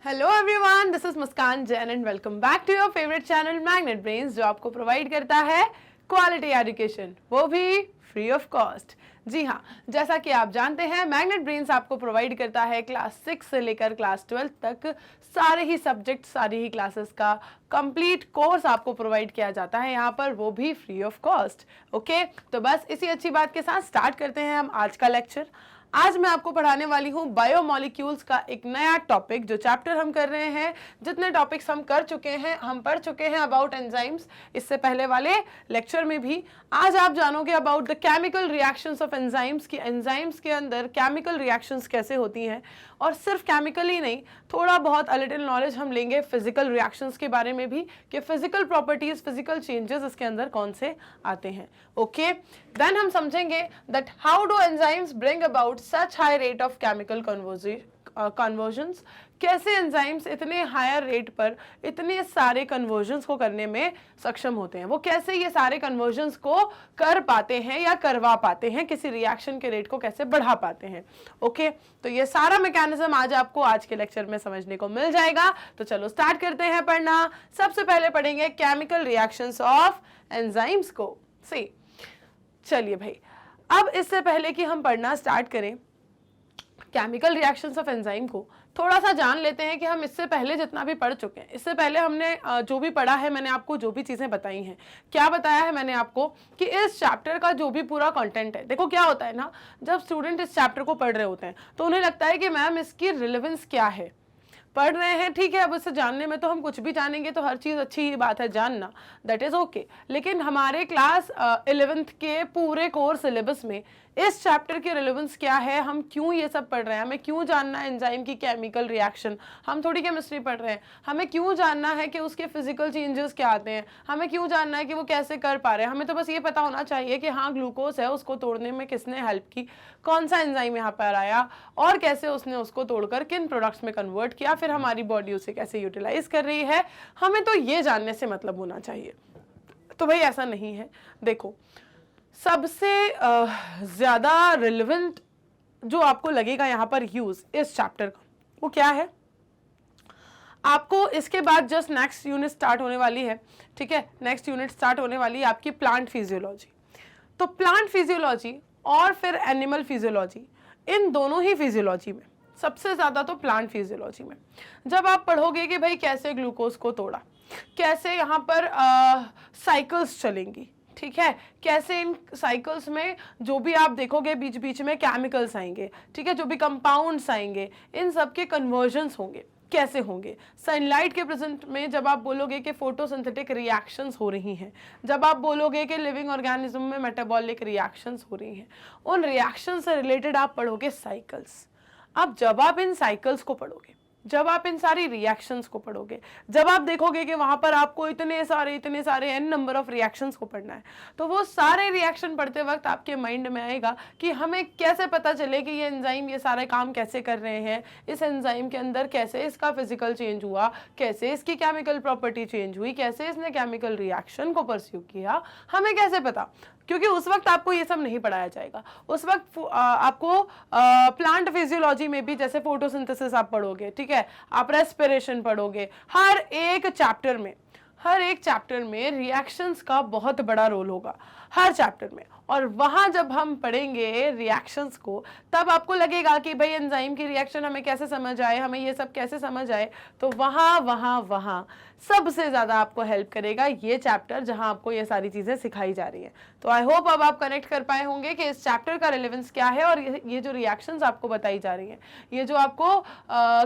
Hello everyone, this is Muskan Jain and welcome back to your favourite channel magnet brains, जो आपको provide करता है quality education, वो भी फ्री ऑफ कॉस्ट। जी हाँ, जैसा कि आप जानते हैं मैग्नेट ब्रेन्स आपको प्रोवाइड करता है क्लास 6 से लेकर क्लास 12 तक सारे ही सब्जेक्ट, सारी ही क्लासेस का कंप्लीट कोर्स आपको प्रोवाइड किया जाता है यहाँ पर, वो भी फ्री ऑफ कॉस्ट। ओके, तो बस इसी अच्छी बात के साथ स्टार्ट करते हैं हम आज का लेक्चर। आज मैं आपको पढ़ाने वाली हूँ बायोमोलिक्यूल्स का एक नया टॉपिक, जो चैप्टर हम कर रहे हैं। जितने टॉपिक्स हम कर चुके हैं, हम पढ़ चुके हैं अबाउट एंजाइम्स इससे पहले वाले लेक्चर में भी। आज आप जानोगे about the chemical reactions of enzymes, की एंजाइम्स के अंदर केमिकल रिएक्शंस कैसे होती हैं। और सिर्फ केमिकल ही नहीं, थोड़ा बहुत लिटिल नॉलेज हम लेंगे फिजिकल रिएक्शंस के बारे में भी, कि फिजिकल प्रॉपर्टीज, फिजिकल चेंजेस इसके अंदर कौन से आते हैं। ओके, देन हम समझेंगे that how do enzymes bring about such high rate of chemical conversions, कैसे एंजाइम्स इतने हायर रेट पर इतने सारे कन्वर्जन्स को करने में सक्षम होते हैं, वो कैसे ये सारे कन्वर्जन्स को कर पाते हैं या करवा पाते हैं, किसी रिएक्शन के रेट को कैसे बढ़ा पाते हैं। ओके, तो ये सारा मैकेनिज्म आज आपको आज के लेक्चर में समझने को मिल जाएगा। तो चलो स्टार्ट करते हैं पढ़ना। सबसे पहले पढ़ेंगे केमिकल रिएक्शंस ऑफ एंजाइम्स को। सी, चलिए भाई, अब इससे पहले कि हम पढ़ना स्टार्ट करें केमिकल रिएक्शंस ऑफ एंजाइम को, थोड़ा सा जान लेते हैं कि हम इससे पहले जितना भी पढ़ चुके हैं। इससे पहले हमने जो भी पढ़ा है, मैंने आपको जो भी चीज़ें बताई हैं, क्या बताया है मैंने आपको कि इस चैप्टर का जो भी पूरा कंटेंट है, देखो क्या होता है ना, जब स्टूडेंट इस चैप्टर को पढ़ रहे होते हैं तो उन्हें लगता है कि मैम इसकी रिलेवेंस क्या है। पढ़ रहे हैं, ठीक है, अब इससे जानने में तो हम कुछ भी जानेंगे, तो हर चीज़ अच्छी ही बात है जानना, दैट इज़ ओके। लेकिन हमारे क्लास 11th के पूरे कोर्स सिलेबस में इस चैप्टर की रिलेवेंस क्या है, हम क्यों ये सब पढ़ रहे हैं, हमें क्यों जानना है एंजाइम की केमिकल रिएक्शन, हम थोड़ी केमिस्ट्री पढ़ रहे हैं, हमें क्यों जानना है कि उसके फिजिकल चेंजेस क्या आते हैं, हमें क्यों जानना है कि वो कैसे कर पा रहे हैं। हमें तो बस ये पता होना चाहिए कि हाँ ग्लूकोज है, उसको तोड़ने में किसने हेल्प की, कौन सा एंजाइम यहाँ पर आया और कैसे उसने उसको तोड़कर किन प्रोडक्ट्स में कन्वर्ट किया, फिर हमारी बॉडी उसे कैसे यूटिलाइज कर रही है, हमें तो ये जानने से मतलब होना चाहिए। तो भाई ऐसा नहीं है। देखो, सबसे ज़्यादा रिलेवेंट जो आपको लगेगा यहाँ पर यूज़ इस चैप्टर का, वो क्या है, आपको इसके बाद जस्ट नेक्स्ट यूनिट स्टार्ट होने वाली है। ठीक है, नेक्स्ट यूनिट स्टार्ट होने वाली है आपकी प्लांट फिजियोलॉजी। तो प्लांट फिजियोलॉजी और फिर एनिमल फिजियोलॉजी, इन दोनों ही फिजियोलॉजी में सबसे ज़्यादा तो प्लांट फिजियोलॉजी में जब आप पढ़ोगे कि भाई कैसे ग्लूकोज को तोड़ा, कैसे यहाँ पर साइकिल्स चलेंगी, ठीक है, कैसे इन साइकिल्स में जो भी आप देखोगे बीच बीच में केमिकल्स आएंगे, ठीक है, जो भी कंपाउंड्स आएंगे, इन सब के कन्वर्जन्स होंगे, कैसे होंगे। सनलाइट के प्रेजेंट में जब आप बोलोगे कि फोटोसिंथेटिक रिएक्शंस हो रही हैं, जब आप बोलोगे कि लिविंग ऑर्गेनिज्म में मेटाबॉलिक रिएक्शंस हो रही हैं, उन रिएक्शन से रिलेटेड आप पढ़ोगे साइकिल्स। अब जब आप इन साइकिल्स को पढ़ोगे, जब आप इन सारी रिएक्शंस को पढ़ोगे, जब आप देखोगे कि वहां पर आपको इतने सारे n नंबर ऑफ रिएक्शंस को पढ़ना है, तो वो सारे रिएक्शन पढ़ते वक्त आपके माइंड में आएगा कि हमें कैसे पता चले कि ये एंजाइम ये सारे काम कैसे कर रहे हैं, इस एंजाइम के अंदर कैसे इसका फिजिकल चेंज हुआ, कैसे इसकी केमिकल प्रॉपर्टी चेंज हुई, कैसे इसने केमिकल रिएक्शन को परस्यू किया, हमें कैसे पता। क्योंकि उस वक्त आपको ये सब नहीं पढ़ाया जाएगा। उस वक्त आपको प्लांट फिजियोलॉजी में भी जैसे फोटोसिंथेसिस आप पढ़ोगे, ठीक है, आप रेस्पिरेशन पढ़ोगे, हर एक चैप्टर में रिएक्शंस का बहुत बड़ा रोल होगा, हर चैप्टर में। और वहाँ जब हम पढ़ेंगे रिएक्शंस को, तब आपको लगेगा कि भाई एंजाइम की रिएक्शन हमें कैसे समझ आए, हमें ये सब कैसे समझ आए। तो वहाँ सबसे ज़्यादा आपको हेल्प करेगा ये चैप्टर, जहाँ आपको ये सारी चीज़ें सिखाई जा रही हैं। तो आई होप अब आप कनेक्ट कर पाए होंगे कि इस चैप्टर का रिलेवेंस क्या है, और ये जो रिएक्शंस आपको बताई जा रही हैं, ये जो आपको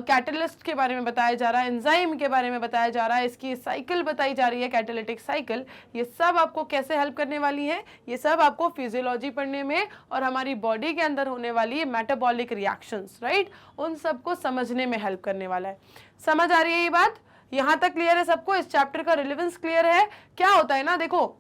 कैटलिस्ट के बारे में बताया जा रहा है, एंजाइम के बारे में बताया जा रहा है, इसकी साइकिल बताई जा रही है, कैटालिटिक साइकिल, ये सब आपको कैसे हेल्प करने वाली है, ये सब आपको फिजियोलॉजी पढ़ने में और हमारी बॉडी के अंदर होने वाली मेटाबॉलिक रिएक्शंस, राइट, उन सबको समझने में हेल्प करने वाला है। समझ आ रही है ये बात? यहां तक क्लियर है सबको? इस चैप्टर का रिलेवेंस क्लियर है? क्या होता है ना, देखो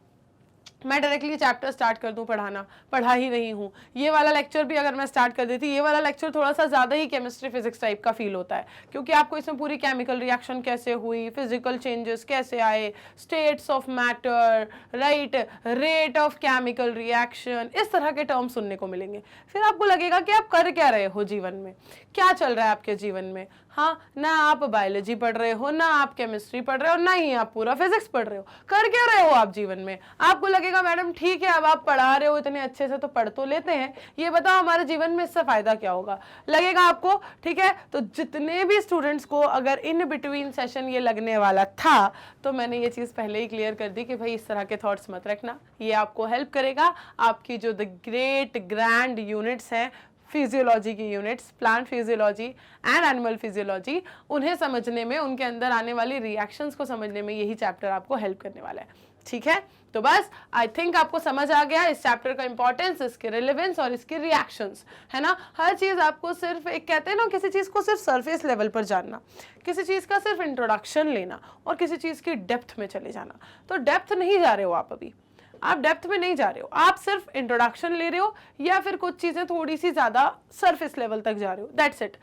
मैं डायरेक्टली चैप्टर स्टार्ट कर दूं पढ़ाना, पढ़ा ही नहीं हूँ। ये वाला लेक्चर भी अगर मैं स्टार्ट कर देती, ये वाला लेक्चर थोड़ा सा ज़्यादा ही केमिस्ट्री फिजिक्स टाइप का फील होता है, क्योंकि आपको इसमें पूरी केमिकल रिएक्शन कैसे हुई, फिजिकल चेंजेस कैसे आए, states of matter, right, rate of chemical reaction, इस तरह के टर्म सुनने को मिलेंगे। फिर आपको लगेगा कि आप कर क्या रहे हो जीवन में, क्या चल रहा है आपके जीवन में। हाँ, ना आप बायोलॉजी पढ़ रहे हो, ना आप केमिस्ट्री पढ़ रहे हो, ना ही आप पूरा फिजिक्स पढ़ रहे हो, कर क्या रहे हो आप जीवन में? आपको लगेगा मैडम ठीक है अब आप पढ़ा रहे हो इतने अच्छे से तो पढ़ तो लेते हैं, ये बताओ हमारे जीवन में इससे फायदा क्या होगा, लगेगा आपको? ठीक है, तो जितने भी स्टूडेंट्स को अगर इन बिटवीन सेशन ये लगने वाला था तो मैंने ये चीज़ पहले ही क्लियर कर दी कि भाई इस तरह के थॉट्स मत रखना, ये आपको हेल्प करेगा आपकी जो द ग्रेट ग्रैंड यूनिट्स हैं, फिजियोलॉजी की units, plant physiology and animal physiology, उन्हें समझने में, उनके अंदर आने वाली रिएक्शंस को समझने में यही चैप्टर आपको हेल्प करने वाला है। ठीक है, तो बस आई थिंक आपको समझ आ गया इस चैप्टर का इंपॉर्टेंस, इसके रिलेवेंस और इसके रिएक्शंस, है ना। हर चीज़ आपको सिर्फ एक कहते हैं ना, किसी चीज़ को सिर्फ सरफेस लेवल पर जानना, किसी चीज़ का सिर्फ इंट्रोडक्शन लेना और किसी चीज़ की डेप्थ में चले जाना। तो डेप्थ नहीं जा रहे हो अभी, आप डेप्थ में नहीं जा रहे हो, आप सिर्फ इंट्रोडक्शन ले रहे हो या फिर कुछ चीजें थोड़ी सी ज्यादा सरफेस लेवल तक जा रहे हो, दैट्स इट।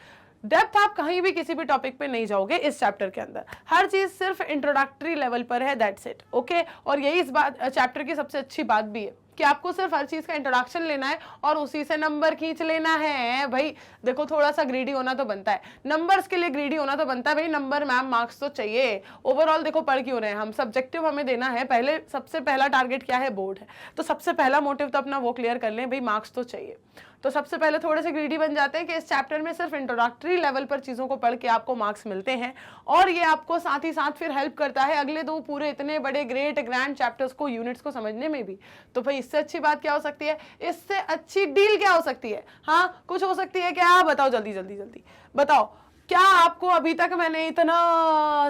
डेप्थ आप कहीं भी किसी भी टॉपिक पे नहीं जाओगे इस चैप्टर के अंदर, हर चीज सिर्फ इंट्रोडक्टरी लेवल पर है, दैट्स इट। ओके, और यही इस बात चैप्टर की सबसे अच्छी बात भी है कि आपको सिर्फ हर चीज का इंट्रोडक्शन लेना है और उसी से नंबर खींच लेना है। भाई देखो, थोड़ा सा ग्रीडी होना तो बनता है, नंबर्स के लिए ग्रीडी होना तो बनता है भाई, नंबर मैम मार्क्स तो चाहिए। ओवरऑल देखो पढ़ क्यों रहे हैं हम, सब्जेक्टिव हमें देना है, पहले सबसे पहला टारगेट क्या है, बोर्ड है, तो सबसे पहला मोटिव तो अपना वो क्लियर कर लें, भाई मार्क्स तो चाहिए। तो सबसे पहले थोड़े से ग्रीडी बन जाते हैं कि इस चैप्टर में सिर्फ इंट्रोडक्टरी लेवल पर चीज़ों को पढ़ के आपको मार्क्स मिलते हैं और ये आपको साथ ही साथ फिर हेल्प करता है अगले दो पूरे इतने बड़े ग्रेट ग्रैंड चैप्टर्स को, यूनिट्स को समझने में भी। तो भाई इससे अच्छी बात क्या हो सकती है, इससे अच्छी डील क्या हो सकती है? हाँ, कुछ हो सकती है क्या? बताओ जल्दी जल्दी जल्दी बताओ। क्या आपको अभी तक मैंने इतना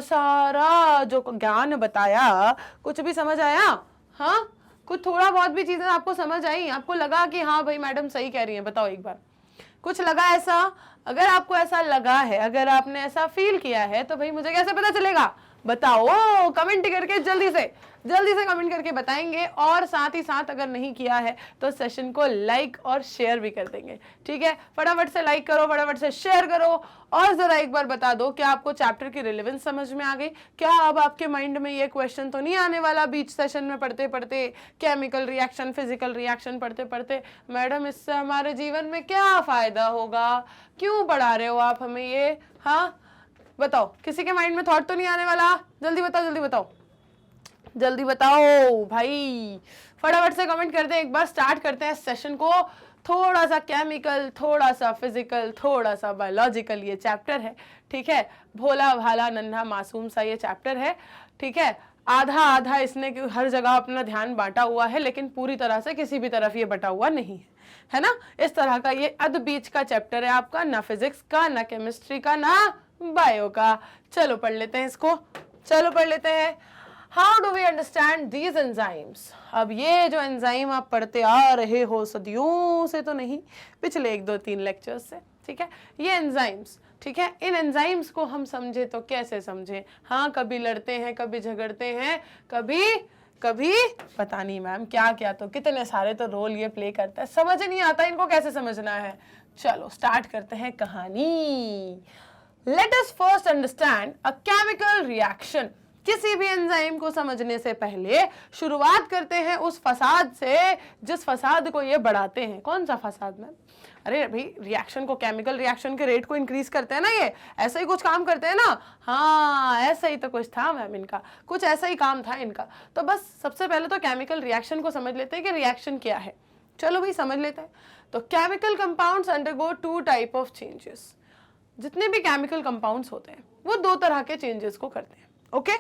सारा जो ज्ञान बताया कुछ भी समझ आया? हाँ, कुछ थोड़ा बहुत भी चीजें आपको समझ आई? आपको लगा कि हाँ भाई मैडम सही कह रही हैं? बताओ एक बार, कुछ लगा ऐसा? अगर आपको ऐसा लगा है, अगर आपने ऐसा फील किया है तो भाई मुझे कैसे पता चलेगा? बताओ कमेंट करके, जल्दी से कमेंट करके बताएंगे। और साथ ही साथ अगर नहीं किया है तो सेशन को लाइक और शेयर भी कर देंगे। ठीक है, फटाफट से लाइक करो, फटाफट से शेयर करो और जरा एक बार बता दो क्या आपको चैप्टर की रिलेवेंस समझ में आ गई? क्या अब आपके माइंड में ये क्वेश्चन तो नहीं आने वाला बीच सेशन में पढ़ते पढ़ते, केमिकल रिएक्शन, फिजिकल रिएक्शन पढ़ते पढ़ते, मैडम इससे हमारे जीवन में क्या फायदा होगा, क्यों पढ़ा रहे हो आप हमें ये? हाँ बताओ, किसी के माइंड में थॉट तो नहीं आने वाला? जल्दी बताओ जल्दी बताओ जल्दी बताओ भाई, फटाफट से कमेंट करते हैं। एक बार स्टार्ट करते हैं सेशन को। थोड़ा सा केमिकल, थोड़ा सा फिजिकल, थोड़ा सा बायोलॉजिकल ये चैप्टर है। ठीक है, भोला भाला नन्हा मासूम सा ये चैप्टर है। ठीक है, आधा आधा इसने हर जगह अपना ध्यान बांटा हुआ है, लेकिन पूरी तरह से किसी भी तरफ ये बटा हुआ नहीं है ना। इस तरह का ये अध बीच का चैप्टर है आपका, ना फिजिक्स का, ना केमिस्ट्री का, ना बायो का। चलो पढ़ लेते हैं इसको, चलो पढ़ लेते हैं। How do we understand these enzymes? अब ये जो एंजाइम आप पढ़ते आ रहे हो सदियों से, तो नहीं पिछले 1 2 3 लेक्चर्स से, ठीक है, ये एंजाइम्स, ठीक है, इन एंजाइम्स को हम समझे तो कैसे समझे? हाँ, कभी लड़ते हैं, कभी झगड़ते हैं, कभी कभी पता नहीं मैम क्या क्या, तो कितने सारे तो रोल ये प्ले करता है, समझ नहीं आता इनको कैसे समझना है। चलो स्टार्ट करते हैं कहानी। Let us first understand a chemical reaction. किसी भी एंजाइम को समझने से पहले शुरुआत करते हैं उस फसाद से जिस फसाद को ये बढ़ाते हैं। कौन सा फसाद मैम? अरे भाई रिएक्शन को, केमिकल रिएक्शन के रेट को इंक्रीज करते हैं ना, ये ऐसा ही कुछ काम करते हैं ना। हाँ ऐसा ही तो कुछ था मैम, इनका कुछ ऐसा ही काम था इनका। तो बस सबसे पहले तो केमिकल रिएक्शन को समझ लेते हैं कि रिएक्शन क्या है। चलो भाई समझ लेते हैं। तो chemical compounds undergo 2 type of changes. जितने भी केमिकल कंपाउंड्स होते हैं वो 2 तरह के चेंजेस को करते हैं। ओके,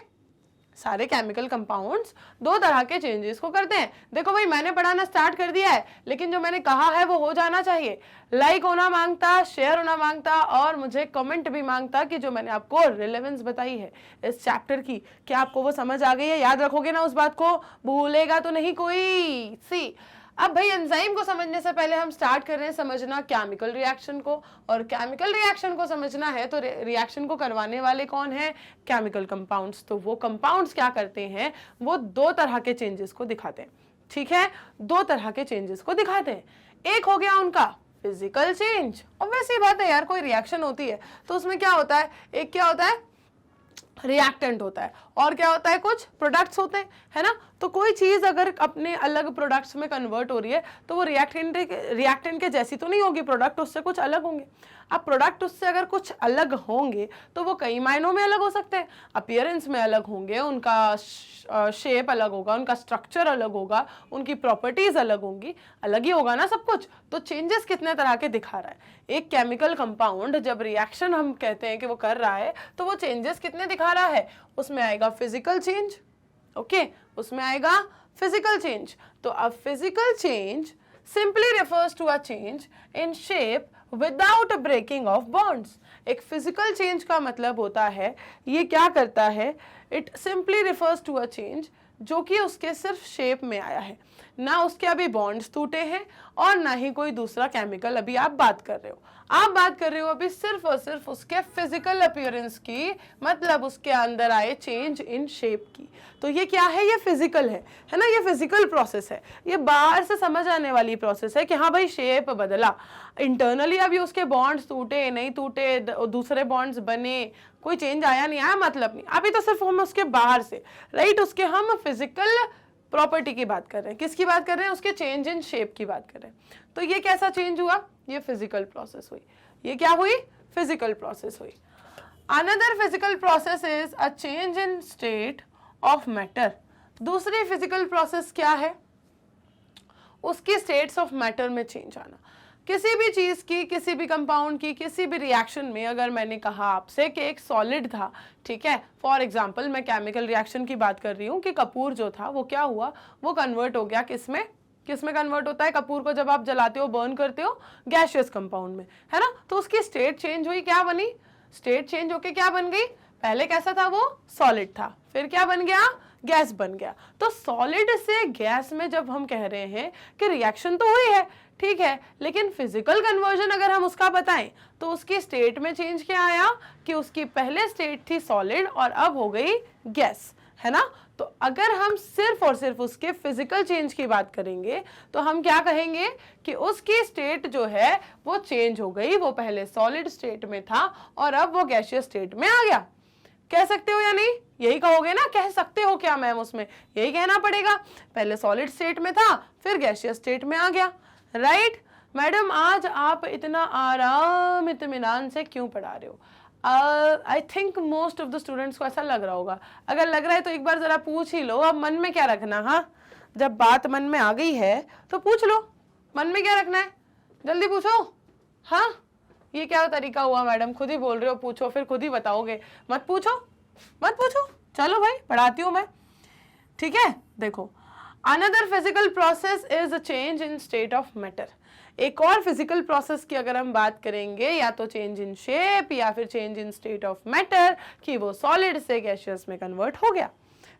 सारे केमिकल कंपाउंड्स 2 तरह के चेंजेस को करते हैं। देखो भाई मैंने पढ़ाना स्टार्ट कर दिया है, लेकिन जो मैंने कहा है वो हो जाना चाहिए। लाइक होना मांगता, शेयर होना मांगता और मुझे कमेंट भी मांगता कि जो मैंने आपको रिलेवेंस बताई है इस चैप्टर की, क्या आपको वो समझ आ गई है? याद रखोगे ना उस बात को, भूलेगा तो नहीं कोई। सी अब भाई एंजाइम को समझने से पहले हम स्टार्ट कर रहे हैं समझना केमिकल रिएक्शन को, और केमिकल रिएक्शन को समझना है तो रिएक्शन को करवाने वाले कौन है? Chemical compounds. तो वो कंपाउंड्स क्या करते हैं? वो 2 तरह के चेंजेस को दिखाते हैं। ठीक है, 2 तरह के चेंजेस को दिखाते हैं। एक हो गया उनका फिजिकल चेंज, और वैसी बात है यार, कोई रिएक्शन होती है तो उसमें क्या होता है? एक क्या होता है? रिएक्टेंट होता है, और क्या होता है? कुछ प्रोडक्ट्स होते हैं, है ना। तो कोई चीज अगर अपने अलग प्रोडक्ट्स में कन्वर्ट हो रही है तो वो रिएक्टेंट के जैसी तो नहीं होगी, प्रोडक्ट उससे कुछ अलग होंगे। अब प्रोडक्ट उससे अगर कुछ अलग होंगे तो वो कई मायनों में अलग हो सकते हैं, अपीयरेंस में अलग होंगे, उनका शेप अलग होगा, उनका स्ट्रक्चर अलग होगा, उनकी प्रॉपर्टीज अलग होंगी, अलग ही होगा ना सब कुछ। तो चेंजेस कितने तरह के दिखा रहा है एक केमिकल कंपाउंड, जब रिएक्शन हम कहते हैं कि वो कर रहा है तो वो चेंजेस कितने दिखा रहा है, उसमें आएगा फिजिकल चेंज, ओके, उसमें आएगा फिजिकल चेंज। तो अब physical change simply refers to a change in shape without breaking of bonds. एक फिजिकल चेंज का मतलब होता है ये क्या करता है, it simply refers to a change जो कि उसके सिर्फ शेप में आया है, ना उसके अभी बॉन्ड्स टूटे हैं और ना ही कोई दूसरा केमिकल अभी आप बात कर रहे हो। आप बात कर रहे हो अभी सिर्फ और सिर्फ उसके फिजिकल अपीयरेंस की, मतलब उसके अंदर आए चेंज इन शेप की। तो ये क्या है, ये फिजिकल है ना, ये फिजिकल प्रोसेस है, ये बाहर से समझ आने वाली प्रोसेस है कि हाँ भाई शेप बदला, इंटरनली अभी उसके बॉन्ड्स टूटे नहीं टूटे, दूसरे बॉन्ड्स बने, कोई चेंज आया नहीं आया मतलब नहीं, अभी तो सिर्फ हम उसके बाहर से राइट उसके हम फिजिकल प्रॉपर्टी की बात कर रहे हैं, किसकी बात कर रहे हैं, उसके चेंज इन शेप की बात कर रहे हैं। तो ये कैसा चेंज हुआ, ये फिजिकल प्रोसेस हुई, ये क्या हुई, फिजिकल प्रोसेस हुई। Another physical process is a change in state of matter. दूसरी फिजिकल प्रोसेस क्या है, उसकी स्टेट्स ऑफ मैटर में चेंज आना। किसी भी चीज की, किसी भी कंपाउंड की, किसी भी रिएक्शन में अगर मैंने कहा आपसे कि एक सॉलिड था, ठीक है, फॉर एग्जांपल मैं केमिकल रिएक्शन की बात कर रही हूँ कि कपूर जो था वो क्या हुआ, वो कन्वर्ट हो गया किसमें, किसमें कन्वर्ट होता है कपूर को, जब आप जलाते हो बर्न करते हो, गैसियस कंपाउंड में, है ना। तो उसकी स्टेट चेंज हुई, क्या बनी, स्टेट चेंज होके क्या बन गई, पहले कैसा था वो सॉलिड था, फिर क्या बन गया, गैस बन गया। तो सॉलिड से गैस में जब हम कह रहे हैं कि रिएक्शन तो हुई है, ठीक है, लेकिन फिजिकल कन्वर्जन अगर हम उसका बताएं तो उसकी स्टेट में चेंज क्या आया कि उसकी पहले स्टेट थी सॉलिड और अब हो गई गैस, है ना। तो अगर हम सिर्फ और सिर्फ उसके फिजिकल चेंज की बात करेंगे तो हम क्या कहेंगे कि उसकी स्टेट जो है वो चेंज हो गई, वो पहले सॉलिड स्टेट में था और अब वो गैसियस स्टेट में आ गया। कह सकते हो या नहीं, यही कहोगे ना, कह सकते हो क्या मैम, उसमें यही कहना पड़ेगा, पहले सॉलिड स्टेट में था फिर गैसियस स्टेट में आ गया, राइट। मैडम आज आप इतना आराम इत्मीनान से क्यों पढ़ा रहे हो, I think most of the students को ऐसा लग रहा होगा, अगर लग रहा है तो एक बार जरा पूछ ही लो, अब मन में क्या रखना, हाँ जब बात मन में आ गई है तो पूछ लो, मन में क्या रखना है, जल्दी पूछो। हाँ ये क्या तरीका हुआ मैडम, खुद ही बोल रहे हो पूछो, फिर खुद ही बताओगे, मत पूछो मत पूछो, चलो भाई पढ़ाती हूँ मैं, ठीक है। देखो another physical process is a change in state of matter. एक और फिजिकल प्रोसेस की अगर हम बात करेंगे, या तो चेंज इन शेप या फिर change in state of matter, कि वो सॉलिड से गैसियस में कन्वर्ट हो गया।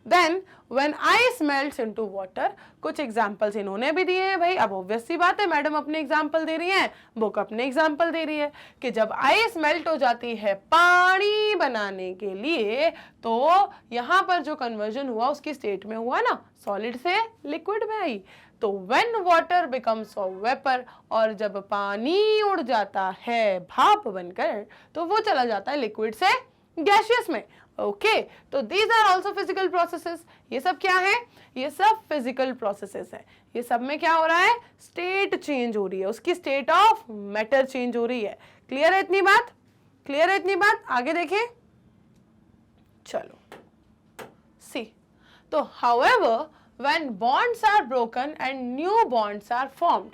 Then when ice melts into water, कुछ एग्जांपल्स इन्होंने भी दिए हैं भाई, अब ऑब्वियस सी बात है मैडम अपने एग्जांपल दे रही हैं, बुक अपने एग्जांपल दे रही है कि जब आइस मेल्ट हो जाती है पानी बनाने के लिए, तो यहाँ पर जो कन्वर्जन हुआ उसकी स्टेट में हुआ ना, सॉलिड से लिक्विड में आई। तो when water becomes a vapour, और जब पानी उड़ जाता है भाप बनकर, तो वो चला जाता है लिक्विड से गैसियस में, ओके। तो these are also physical processes. ये सब क्या है, ये सब फिजिकल प्रोसेसेस है। ये सब में क्या हो रहा है, स्टेट चेंज हो रही है, उसकी स्टेट ऑफ मैटर चेंज हो रही है। क्लियर है इतनी बात, क्लियर है इतनी बात, आगे देखें, चलो सी। तो however when bonds are broken and new bonds are formed,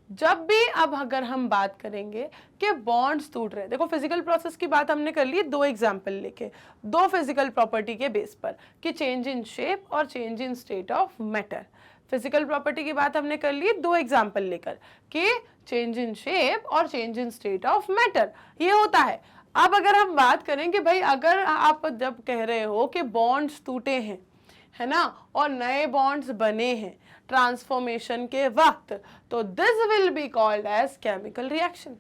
जब भी अब अगर हम बात करेंगे कि बॉन्ड्स टूट रहे हैं, देखो फिजिकल प्रोसेस की बात हमने कर ली दो एग्जांपल लेके, दो फिजिकल प्रॉपर्टी के बेस पर, कि चेंज इन शेप और change in state of matter. Physical property की बात हमने कर ली दो एग्जांपल लेकर, कि चेंज इन शेप और change in state of matter, ये होता है। अब अगर हम बात करें कि भाई अगर आप जब कह रहे हो कि बॉन्ड्स टूटे हैं, है ना, और नए बॉन्ड्स बने हैं ट्रांसफॉर्मेशन के वक्त, तो this will be called as chemical reaction.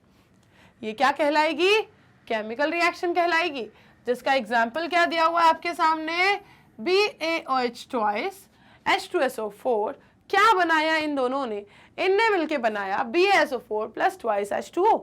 ये क्या कहलाएगी, केमिकल रिएक्शन कहलाएगी, जिसका एग्जाम्पल क्या दिया हुआ है आपके सामने, BaOH ट्वाइस H2SO4, क्या बनाया इन दोनों ने, इनने मिलके बनाया BaSO4 प्लस ट्वाइस H2O,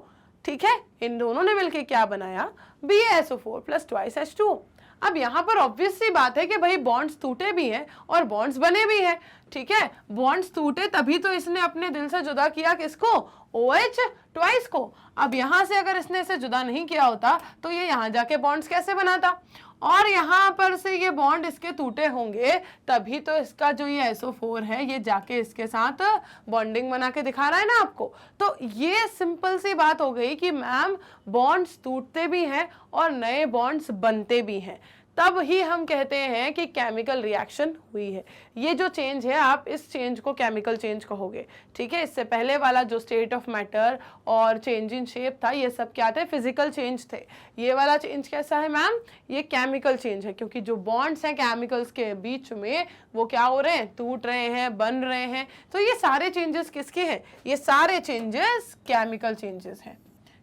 ठीक है, इन दोनों ने मिलके क्या बनाया, BaSO4 प्लस ट्वाइस H2O। अब यहाँ पर ऑब्वियस सी बात है कि भाई बॉन्ड्स टूटे भी हैं और बॉन्ड्स बने भी हैं, ठीक है। बॉन्ड्स टूटे तभी तो इसने अपने दिल से जुदा किया किसको, OH ट्वाइस को। अब यहाँ से अगर इसने इसे जुदा नहीं किया होता तो ये यहाँ जाके बॉन्ड्स कैसे बनाता, और यहाँ पर से ये बॉन्ड इसके टूटे होंगे तभी तो इसका जो ये SO4 है ये जाके इसके साथ बॉन्डिंग बना के दिखा रहा है ना आपको। तो ये सिंपल सी बात हो गई कि मैम बॉन्ड्स टूटते भी हैं और नए बॉन्ड्स बनते भी हैं, तब ही हम कहते हैं कि केमिकल रिएक्शन हुई है। ये जो चेंज है आप इस चेंज को केमिकल चेंज कहोगे, ठीक है। इससे पहले वाला जो स्टेट ऑफ मैटर और चेंज इन शेप था ये सब क्या थे, फिजिकल चेंज थे। ये वाला चेंज कैसा है मैम, ये केमिकल चेंज है, क्योंकि जो बॉन्ड्स हैं केमिकल्स के बीच में वो क्या हो रहे हैं, टूट रहे हैं, बन रहे हैं। तो ये सारे चेंजेस किसके हैं, ये सारे चेंजेस केमिकल चेंजेस हैं।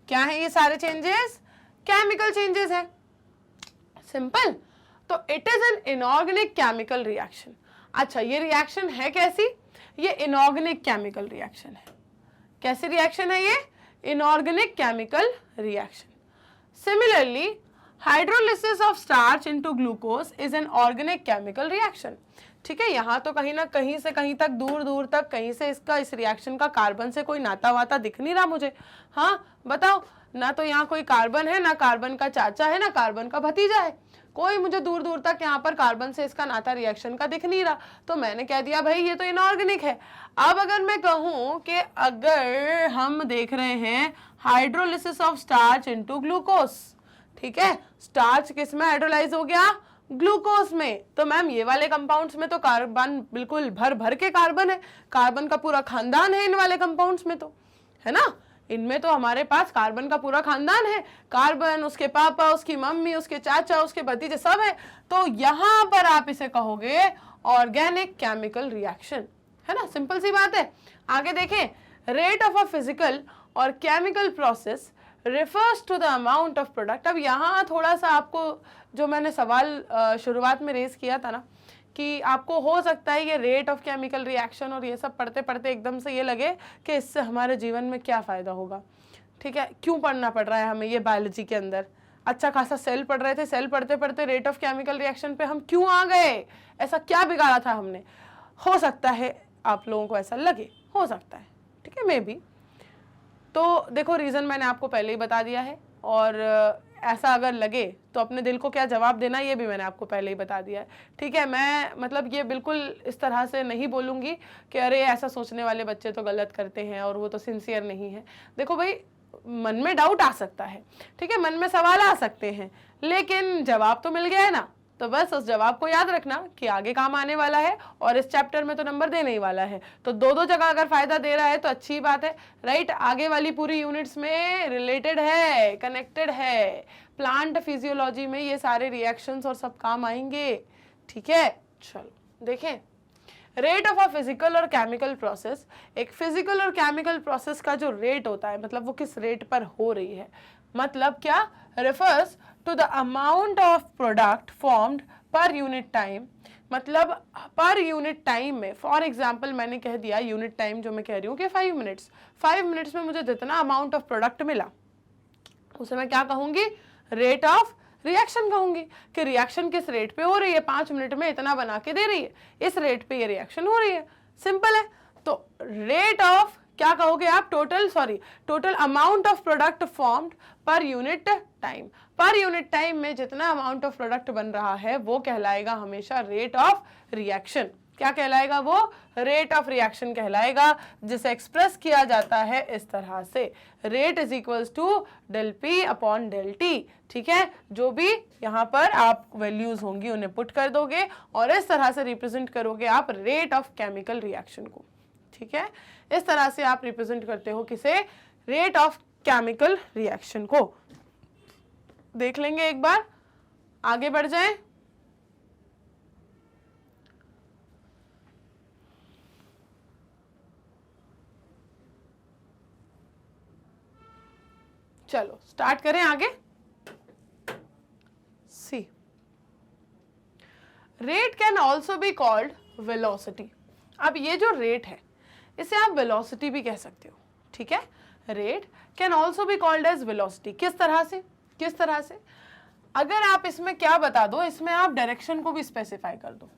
क्या है ये सारे चेंजेस, केमिकल चेंजेस हैं, सिंपल। तो it is an inorganic chemical reaction. अच्छा ये रिएक्शन है कैसी, ये इनऑर्गेनिक केमिकल रिएक्शन है। कैसी रिएक्शन है ये, inorganic chemical reaction. Similarly hydrolysis of starch into glucose is an organic chemical reaction, ठीक है। यहाँ तो कहीं ना कहीं से कहीं तक दूर दूर तक कहीं से इसका इस रिएक्शन का कार्बन से कोई नाता वाता दिख नहीं रहा मुझे। हाँ बताओ, ना तो यहाँ कोई कार्बन है, ना कार्बन का चाचा है, ना कार्बन का भतीजा है, कोई मुझे दूर दूर तक यहाँ पर कार्बन से इसका नाता रिएक्शन का दिख नहीं रहा। तो मैंने कह दिया भाई ये तो इनऑर्गेनिक है। अब अगर मैं कहूँ कि अगर हम देख रहे हैं hydrolysis of starch into glucose, ठीक है, स्टार्च किस में हाइड्रोलाइज हो गया, ग्लूकोज में। तो मैम ये वाले कंपाउंड्स में तो कार्बन बिल्कुल भर भर के कार्बन है, कार्बन का पूरा खानदान है इन वाले कंपाउंड्स में, तो है ना, इनमें तो हमारे पास कार्बन का पूरा खानदान है, कार्बन, उसके पापा, उसकी मम्मी, उसके चाचा, उसके भतीजे सब है। तो यहाँ पर आप इसे कहोगे ऑर्गेनिक केमिकल रिएक्शन, है ना, सिंपल सी बात है। आगे देखें, रेट ऑफ अ फिजिकल और chemical process refers to the amount of product। अब यहाँ थोड़ा सा आपको जो मैंने सवाल शुरुआत में रेज किया था ना कि आपको हो सकता है ये रेट ऑफ केमिकल रिएक्शन और ये सब पढ़ते पढ़ते एकदम से ये लगे कि इससे हमारे जीवन में क्या फ़ायदा होगा, ठीक है, क्यों पढ़ना पड़ रहा है हमें ये बायोलॉजी के अंदर। अच्छा खासा सेल पढ़ रहे थे, सेल पढ़ते पढ़ते रेट ऑफ केमिकल रिएक्शन पे हम क्यों आ गए, ऐसा क्या बिगाड़ा था हमने। हो सकता है आप लोगों को ऐसा लगे, हो सकता है, ठीक है, मे बी। तो देखो रीज़न मैंने आपको पहले ही बता दिया है, और ऐसा अगर लगे तो अपने दिल को क्या जवाब देना ये भी मैंने आपको पहले ही बता दिया है, ठीक है। मैं मतलब ये बिल्कुल इस तरह से नहीं बोलूँगी कि अरे ऐसा सोचने वाले बच्चे तो गलत करते हैं और वो तो सिंसियर नहीं है। देखो भाई, मन में डाउट आ सकता है, ठीक है, मन में सवाल आ सकते हैं, लेकिन जवाब तो मिल गया है ना। तो बस उस जवाब को याद रखना कि आगे काम आने वाला है, और इस चैप्टर में तो नंबर देने ही वाला है। तो दो जगह अगर फायदा दे रहा है तो अच्छी बात है, राइट। आगे वाली पूरी यूनिट्स में रिलेटेड है, कनेक्टेड है, प्लांट फिजियोलॉजी में ये सारे रिएक्शंस और सब काम आएंगे, ठीक है। चलो देखें, रेट ऑफ अ फिजिकल और केमिकल प्रोसेस, एक फिजिकल और केमिकल प्रोसेस का जो रेट होता है, मतलब वो किस रेट पर हो रही है, मतलब क्या, refers to the amount of product formed per unit time, मतलब पर यूनिट टाइम में। फॉर एग्जाम्पल मैंने कह दिया यूनिट टाइम जो मैं कह रही हूँ कि 5 मिनट्स, 5 मिनट्स में मुझे जितना अमाउंट ऑफ प्रोडक्ट मिला उसे मैं क्या कहूँगी, रेट ऑफ रिएक्शन कहूंगी कि रिएक्शन किस रेट पे हो रही है, 5 मिनट में इतना बना के दे रही है, इस रेट पे ये रिएक्शन हो रही है, सिंपल है। तो रेट ऑफ क्या कहोगे आप, total amount of product formed per unit time. पर यूनिट टाइम में जितना अमाउंट ऑफ प्रोडक्ट बन रहा है वो कहलाएगा हमेशा रेट ऑफ रिएक्शन। क्या कहलाएगा वो, रेट ऑफ रिएक्शन कहलाएगा, जिसे एक्सप्रेस किया जाता है इस तरह से, rate is equals to del P upon del T, ठीक है। जो भी यहाँ पर आप वैल्यूज होंगी उन्हें पुट कर दोगे और इस तरह से रिप्रेजेंट करोगे आप रेट ऑफ केमिकल रिएक्शन को, ठीक है। इस तरह से आप रिप्रेजेंट करते हो किसे, रेट ऑफ केमिकल रिएक्शन को। देख लेंगे एक बार, आगे बढ़ जाएं। चलो स्टार्ट करें आगे। See, rate can also be called velocity. अब ये जो रेट है इसे आप वेलोसिटी भी कह सकते हो, ठीक है। Rate can also be called as velocity. किस तरह से? अगर आप इसमें क्या बता दो, इसमें आप डायरेक्शन को भी स्पेसिफाई कर दो,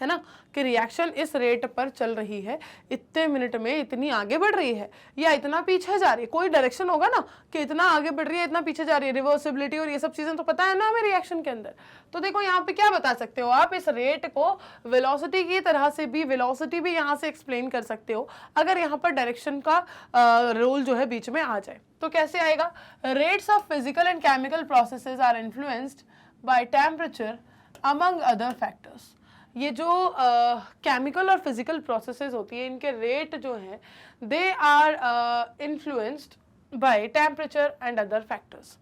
है ना, कि रिएक्शन इस रेट पर चल रही है, इतने मिनट में इतनी आगे बढ़ रही है या इतना पीछे जा रही है, कोई डायरेक्शन होगा ना कि इतना आगे बढ़ रही है, इतना पीछे जा रही है, रिवर्सिबिलिटी और ये सब चीजें तो पता है ना हमें रिएक्शन के अंदर। तो देखो यहाँ पे क्या बता सकते हो आप, इस रेट को वेलोसिटी की तरह से भी, वेलोसिटी भी यहाँ से एक्सप्लेन कर सकते हो अगर यहाँ पर डायरेक्शन का रोल जो है बीच में आ जाए। तो कैसे आएगा? Rates of physical and chemical processes are influenced by temperature among other factors. ये जो केमिकल और फिजिकल प्रोसेसेस होती है, इनके रेट जो हैं they are influenced by temperature and other factors.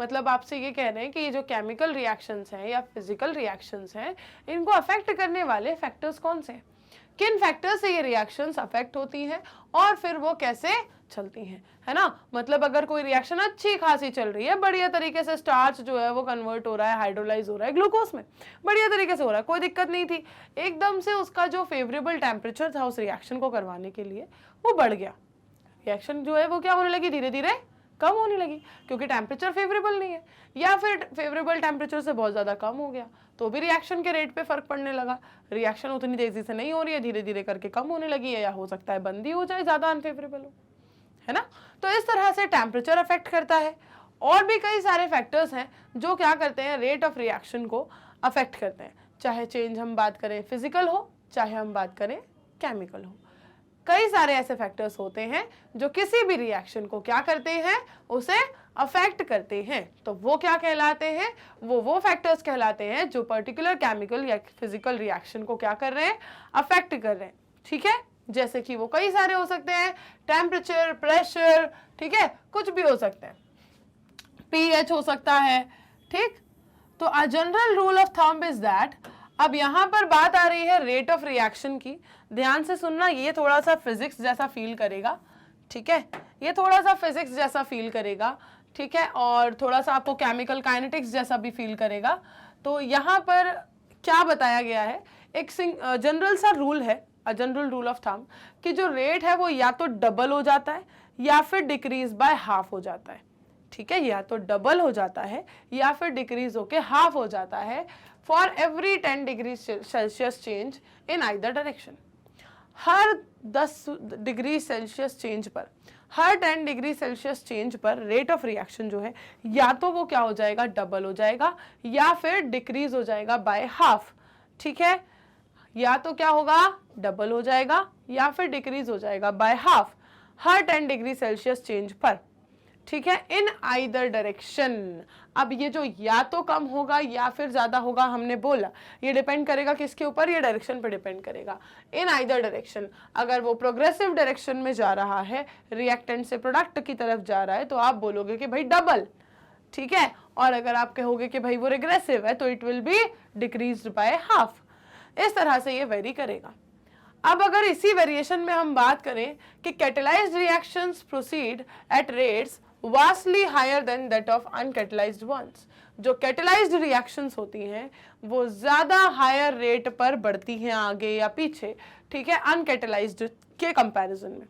मतलब आपसे ये कह रहे हैं कि ये जो केमिकल रिएक्शंस हैं या फिजिकल रिएक्शंस हैं, इनको अफेक्ट करने वाले फैक्टर्स कौन से हैं, किन फैक्टर से ये रिएक्शंस अफेक्ट होती हैं और फिर वो कैसे चलती हैं, है ना। मतलब अगर कोई रिएक्शन अच्छी खासी चल रही है, बढ़िया तरीके से स्टार्च जो है वो कन्वर्ट हो रहा है, हाइड्रोलाइज हो रहा है ग्लूकोज में, बढ़िया तरीके से हो रहा है, कोई दिक्कत नहीं थी, एकदम से उसका जो फेवरेबल टेम्परेचर था उस रिएक्शन को करवाने के लिए वो बढ़ गया, रिएक्शन जो है वो क्या होने लगी, धीरे धीरे कम होने लगी क्योंकि टेम्परेचर फेवरेबल नहीं है, या फिर फेवरेबल टेम्परेचर से बहुत ज़्यादा कम हो गया तो भी रिएक्शन के रेट पे फर्क पड़ने लगा, रिएक्शन उतनी तेजी से नहीं हो रही है, धीरे धीरे करके कम होने लगी है, या हो सकता है बंद ही हो जाए, ज़्यादा अनफेवरेबल हो, है ना। तो इस तरह से टेम्परेचर अफेक्ट करता है। और भी कई सारे फैक्टर्स हैं जो क्या करते हैं, रेट ऑफ रिएक्शन को अफेक्ट करते हैं, चाहे चेंज हम बात करें फिजिकल हो, चाहे हम बात करें केमिकल हो। कई सारे ऐसे फैक्टर्स होते हैं जो किसी भी रिएक्शन को क्या करते हैं, उसे अफेक्ट करते हैं। तो वो क्या कहलाते हैं, वो फैक्टर्स कहलाते हैं जो पर्टिकुलर केमिकल या फिजिकल रिएक्शन को क्या कर रहे हैं, अफेक्ट कर रहे हैं। ठीक है, जैसे कि वो कई सारे हो सकते हैं, टेम्परेचर, प्रेशर, ठीक है, कुछ भी हो सकते हैं, पीएच हो सकता है। ठीक, तो a general rule of thumb is that, अब यहां पर बात आ रही है रेट ऑफ रिएक्शन की, ध्यान से सुनना, ये थोड़ा सा फिजिक्स जैसा फील करेगा, ठीक है, ये थोड़ा सा फिजिक्स जैसा फील करेगा, ठीक है, और थोड़ा सा आपको केमिकल काइनेटिक्स जैसा भी फील करेगा। तो यहाँ पर क्या बताया गया है, एक जनरल सा रूल है, a general rule of thumb, कि जो रेट है वो या तो डबल हो जाता है या फिर डिक्रीज बाय हाफ हो जाता है। ठीक है, या तो डबल हो जाता है या फिर डिक्रीज होके हाफ हो जाता है for every 10 degree Celsius change in either direction. Her 10 degree Celsius change पर, हर 10 डिग्री सेल्सियस चेंज पर रेट ऑफ रिएक्शन जो है या तो वो क्या हो जाएगा, डबल हो जाएगा या फिर डिक्रीज हो जाएगा बाय हाफ। ठीक है, या तो क्या होगा, डबल हो जाएगा या फिर डिक्रीज हो जाएगा by half her 10 degree Celsius change पर। ठीक है, इन आइदर डायरेक्शन। अब ये जो या तो कम होगा या फिर ज्यादा होगा हमने बोला, ये डिपेंड करेगा किसके ऊपर, ये डायरेक्शन पे डिपेंड करेगा। इन आइदर डायरेक्शन, अगर वो प्रोग्रेसिव डायरेक्शन में जा रहा है, रिएक्टेंट से प्रोडक्ट की तरफ जा रहा है, तो आप बोलोगे कि भाई डबल। ठीक है, और अगर आप कहोगे कि भाई वो रिग्रेसिव है तो it will be decreased by half. इस तरह से ये वेरी करेगा। अब अगर इसी वेरिएशन में हम बात करें कि catalysed reactions proceed at rates vastly higher than that of uncatalysed ones, जो कैटेलाइज्ड रिएक्शंस होती हैं वो ज्यादा हायर रेट पर बढ़ती हैं आगे या पीछे, ठीक है, अनकैटेलाइज्ड के कंपैरिजन में।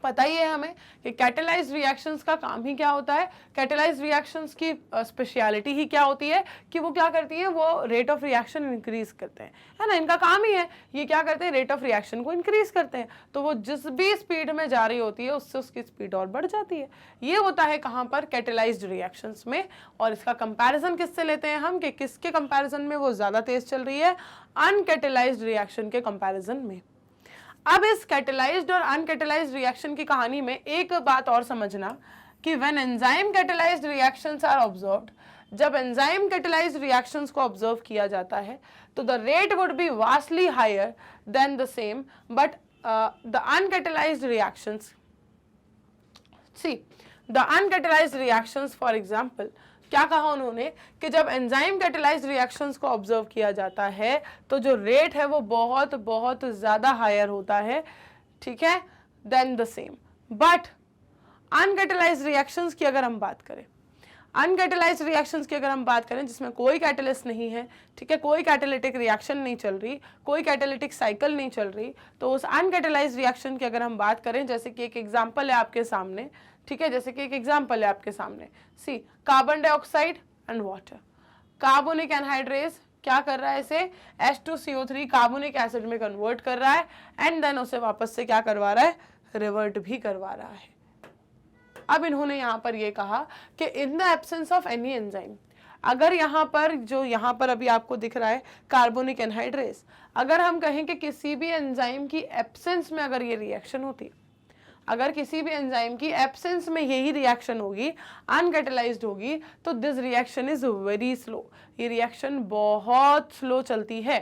पता ही है हमें कि कैटेलाइज्ड रिएक्शंस का काम ही क्या होता है, कैटेलाइज्ड रिएक्शंस की स्पेशलिटी ही क्या होती है कि वो क्या करती है, वो रेट ऑफ रिएक्शन इंक्रीज करते हैं, है ना, इनका काम ही है, ये क्या करते हैं, रेट ऑफ रिएक्शन को इंक्रीज करते हैं। तो वो जिस भी स्पीड में जा रही होती है उससे उसकी स्पीड और बढ़ जाती है। ये होता है कहाँ पर, कैटेलाइज्ड रिएक्शंस में। और इसका कंपैरिजन किससे लेते हैं हम, कि किसके कंपैरिजन में वो ज्यादा तेज चल रही है, अनकैटेलाइज्ड रिएक्शन के कंपैरिजन में। अब इस कैटेलाइज्ड और अनकैटेलाइज्ड रिएक्शन की कहानी में एक बात और समझना कि when enzyme catalysed reactions are observed, जब एंजाइम कैटेलाइज्ड रिएक्शंस को ऑब्जर्व किया जाता है तो the rate would be vastly higher than the same but the uncatalysed reactions, see the uncatalysed reactions, for example क्या कहा उन्होंने कि जब एंजाइम कैटेलाइज्ड रिएक्शंस को ऑब्जर्व किया जाता है तो जो रेट है वो बहुत बहुत ज्यादा हायर होता है, ठीक है, then the same. But uncatalysed reactions की अगर हम बात करें, अनकैटेलाइज्ड रिएक्शंस की अगर हम बात करें जिसमें कोई कैटलिस्ट नहीं है, ठीक है, कोई कैटालिटिक रिएक्शन नहीं चल रही, कोई कैटालिटिक साइकिल नहीं चल रही, तो उस अनकैटेलाइज्ड रिएक्शन की अगर हम बात करें, जैसे कि एक एग्जांपल है आपके सामने, ठीक है, जैसे कि एक एग्जांपल है आपके सामने, see carbon dioxide and water, carbonic anhydrase क्या कर रहा है, इसे H2CO3 कार्बोनिक एसिड में कन्वर्ट कर रहा है एंड देन उसे वापस से क्या करवा रहा है, रिवर्ट भी करवा रहा है। अब इन्होंने यहाँ पर ये कहा कि in the absence of any enzyme, अगर यहाँ पर जो यहाँ पर अभी आपको दिख रहा है कार्बोनिक एनहाइड्रेस, अगर हम कहें कि किसी भी एंजाइम की एब्सेंस में अगर ये रिएक्शन होती, अगर किसी भी एंजाइम की एब्सेंस में यही रिएक्शन होगी, अनकैटेलाइज्ड होगी, तो this reaction is very slow, ये रिएक्शन बहुत स्लो चलती है,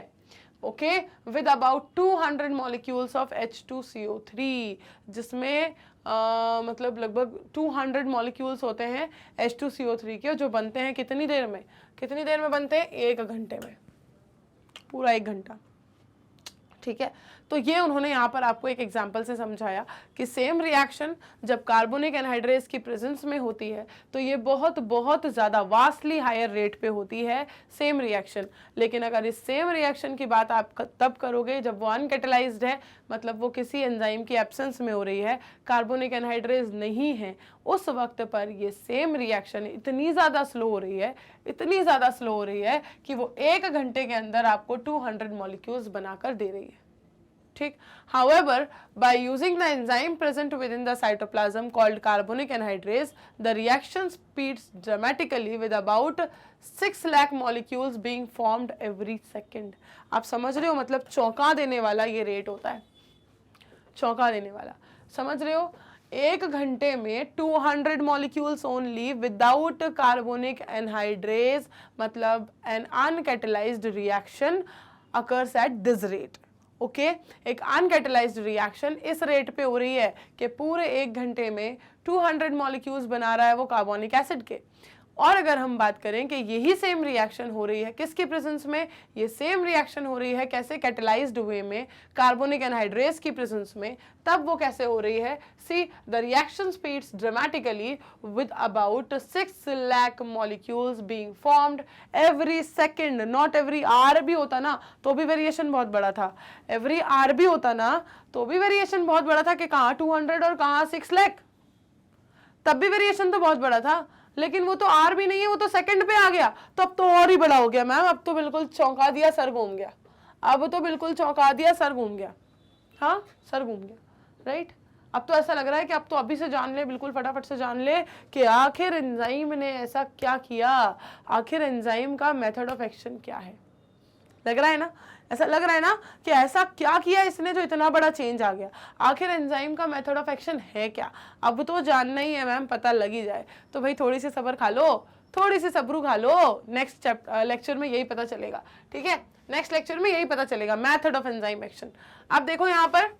okay, with about 200 molecules of H2CO3, जिसमें मतलब लगभग 200 मॉलिक्यूल्स होते हैं H2CO3 के, जो बनते हैं कितनी देर में, कितनी देर में बनते हैं, 1 घंटे में, पूरा 1 घंटा, ठीक है। तो ये उन्होंने यहाँ पर आपको एक एग्जांपल से समझाया कि सेम रिएक्शन जब कार्बोनिक एनहाइड्रेस की प्रेजेंस में होती है तो ये बहुत बहुत ज़्यादा वास्टली हायर रेट पे होती है सेम रिएक्शन, लेकिन अगर इस सेम रिएक्शन की बात आप तब करोगे जब वो अनकैटेलाइज्ड है, मतलब वो किसी एंजाइम की एब्सेंस में हो रही है, कार्बोनिक एनहाइड्रेस नहीं है, उस वक्त पर ये सेम रिएक्शन इतनी ज़्यादा स्लो हो रही है, इतनी ज़्यादा स्लो हो रही है कि वो 1 घंटे के अंदर आपको 200 मॉलिक्यूल्स बनाकर दे रही है, ठीक। However, by using the enzyme present within the cytoplasm called carbonic anhydrase, the reaction speeds dramatically with about 6 lakh molecules being formed every second. आप समझ रहे हो, मतलब चौंका देने वाला ये रेट होता है, चौंका देने वाला, समझ रहे हो, 1 घंटे में 200 molecules only without carbonic anhydrase, मतलब an uncatalysed reaction occurs at this rate, okay, एक अनकैटेलाइज्ड रिएक्शन इस रेट पे हो रही है कि पूरे 1 घंटे में 200 मॉलिक्यूल्स बना रहा है वो कार्बोनिक एसिड के। और अगर हम बात करें कि यही सेम रिएक्शन हो रही है किसकी प्रेजेंस में, ये सेम रिएक्शन हो रही है कैसे, कैटेलाइज्ड वे में, कार्बोनिक एनहाइड्रेस की प्रेजेंस में, तब वो कैसे हो रही है, see the reaction speeds dramatically with about 6 lakh molecules being formed every second, not every hour भी होता ना तो भी वेरिएशन बहुत बड़ा था, एवरी आवर भी होता ना तो भी वेरिएशन बहुत बड़ा था कि कहाँ 200 और कहाँ 6 लाख, तब भी वेरिएशन तो बहुत बड़ा था, लेकिन वो तो आर भी नहीं है, वो तो सेकंड पे आ गया, तो अब तो और ही बड़ा हो गया मैम, अब तो बिल्कुल चौंका दिया, सर घूम गया, अब तो बिल्कुल चौंका दिया, सर घूम गया, हाँ सर घूम गया, राइट। अब तो ऐसा लग रहा है कि अब तो अभी से जान ले, बिल्कुल फटाफट से जान ले कि आखिर एंजाइम ने ऐसा क्या किया, आखिर एंजाइम का मेथड ऑफ एक्शन क्या है, लग रहा है ना, ऐसा लग रहा है ना कि ऐसा क्या किया इसने जो इतना बड़ा चेंज आ गया, आखिर एंजाइम का मेथड ऑफ एक्शन है क्या, अब तो जानना ही है मैम, पता लग ही जाए, तो भाई थोड़ी सी सब्र खा लो, थोड़ी सी सब्र खा लो, नेक्स्ट लेक्चर में यही पता चलेगा, ठीक है, नेक्स्ट लेक्चर में यही पता चलेगा मेथड ऑफ एंजाइम एक्शन। अब देखो यहाँ पर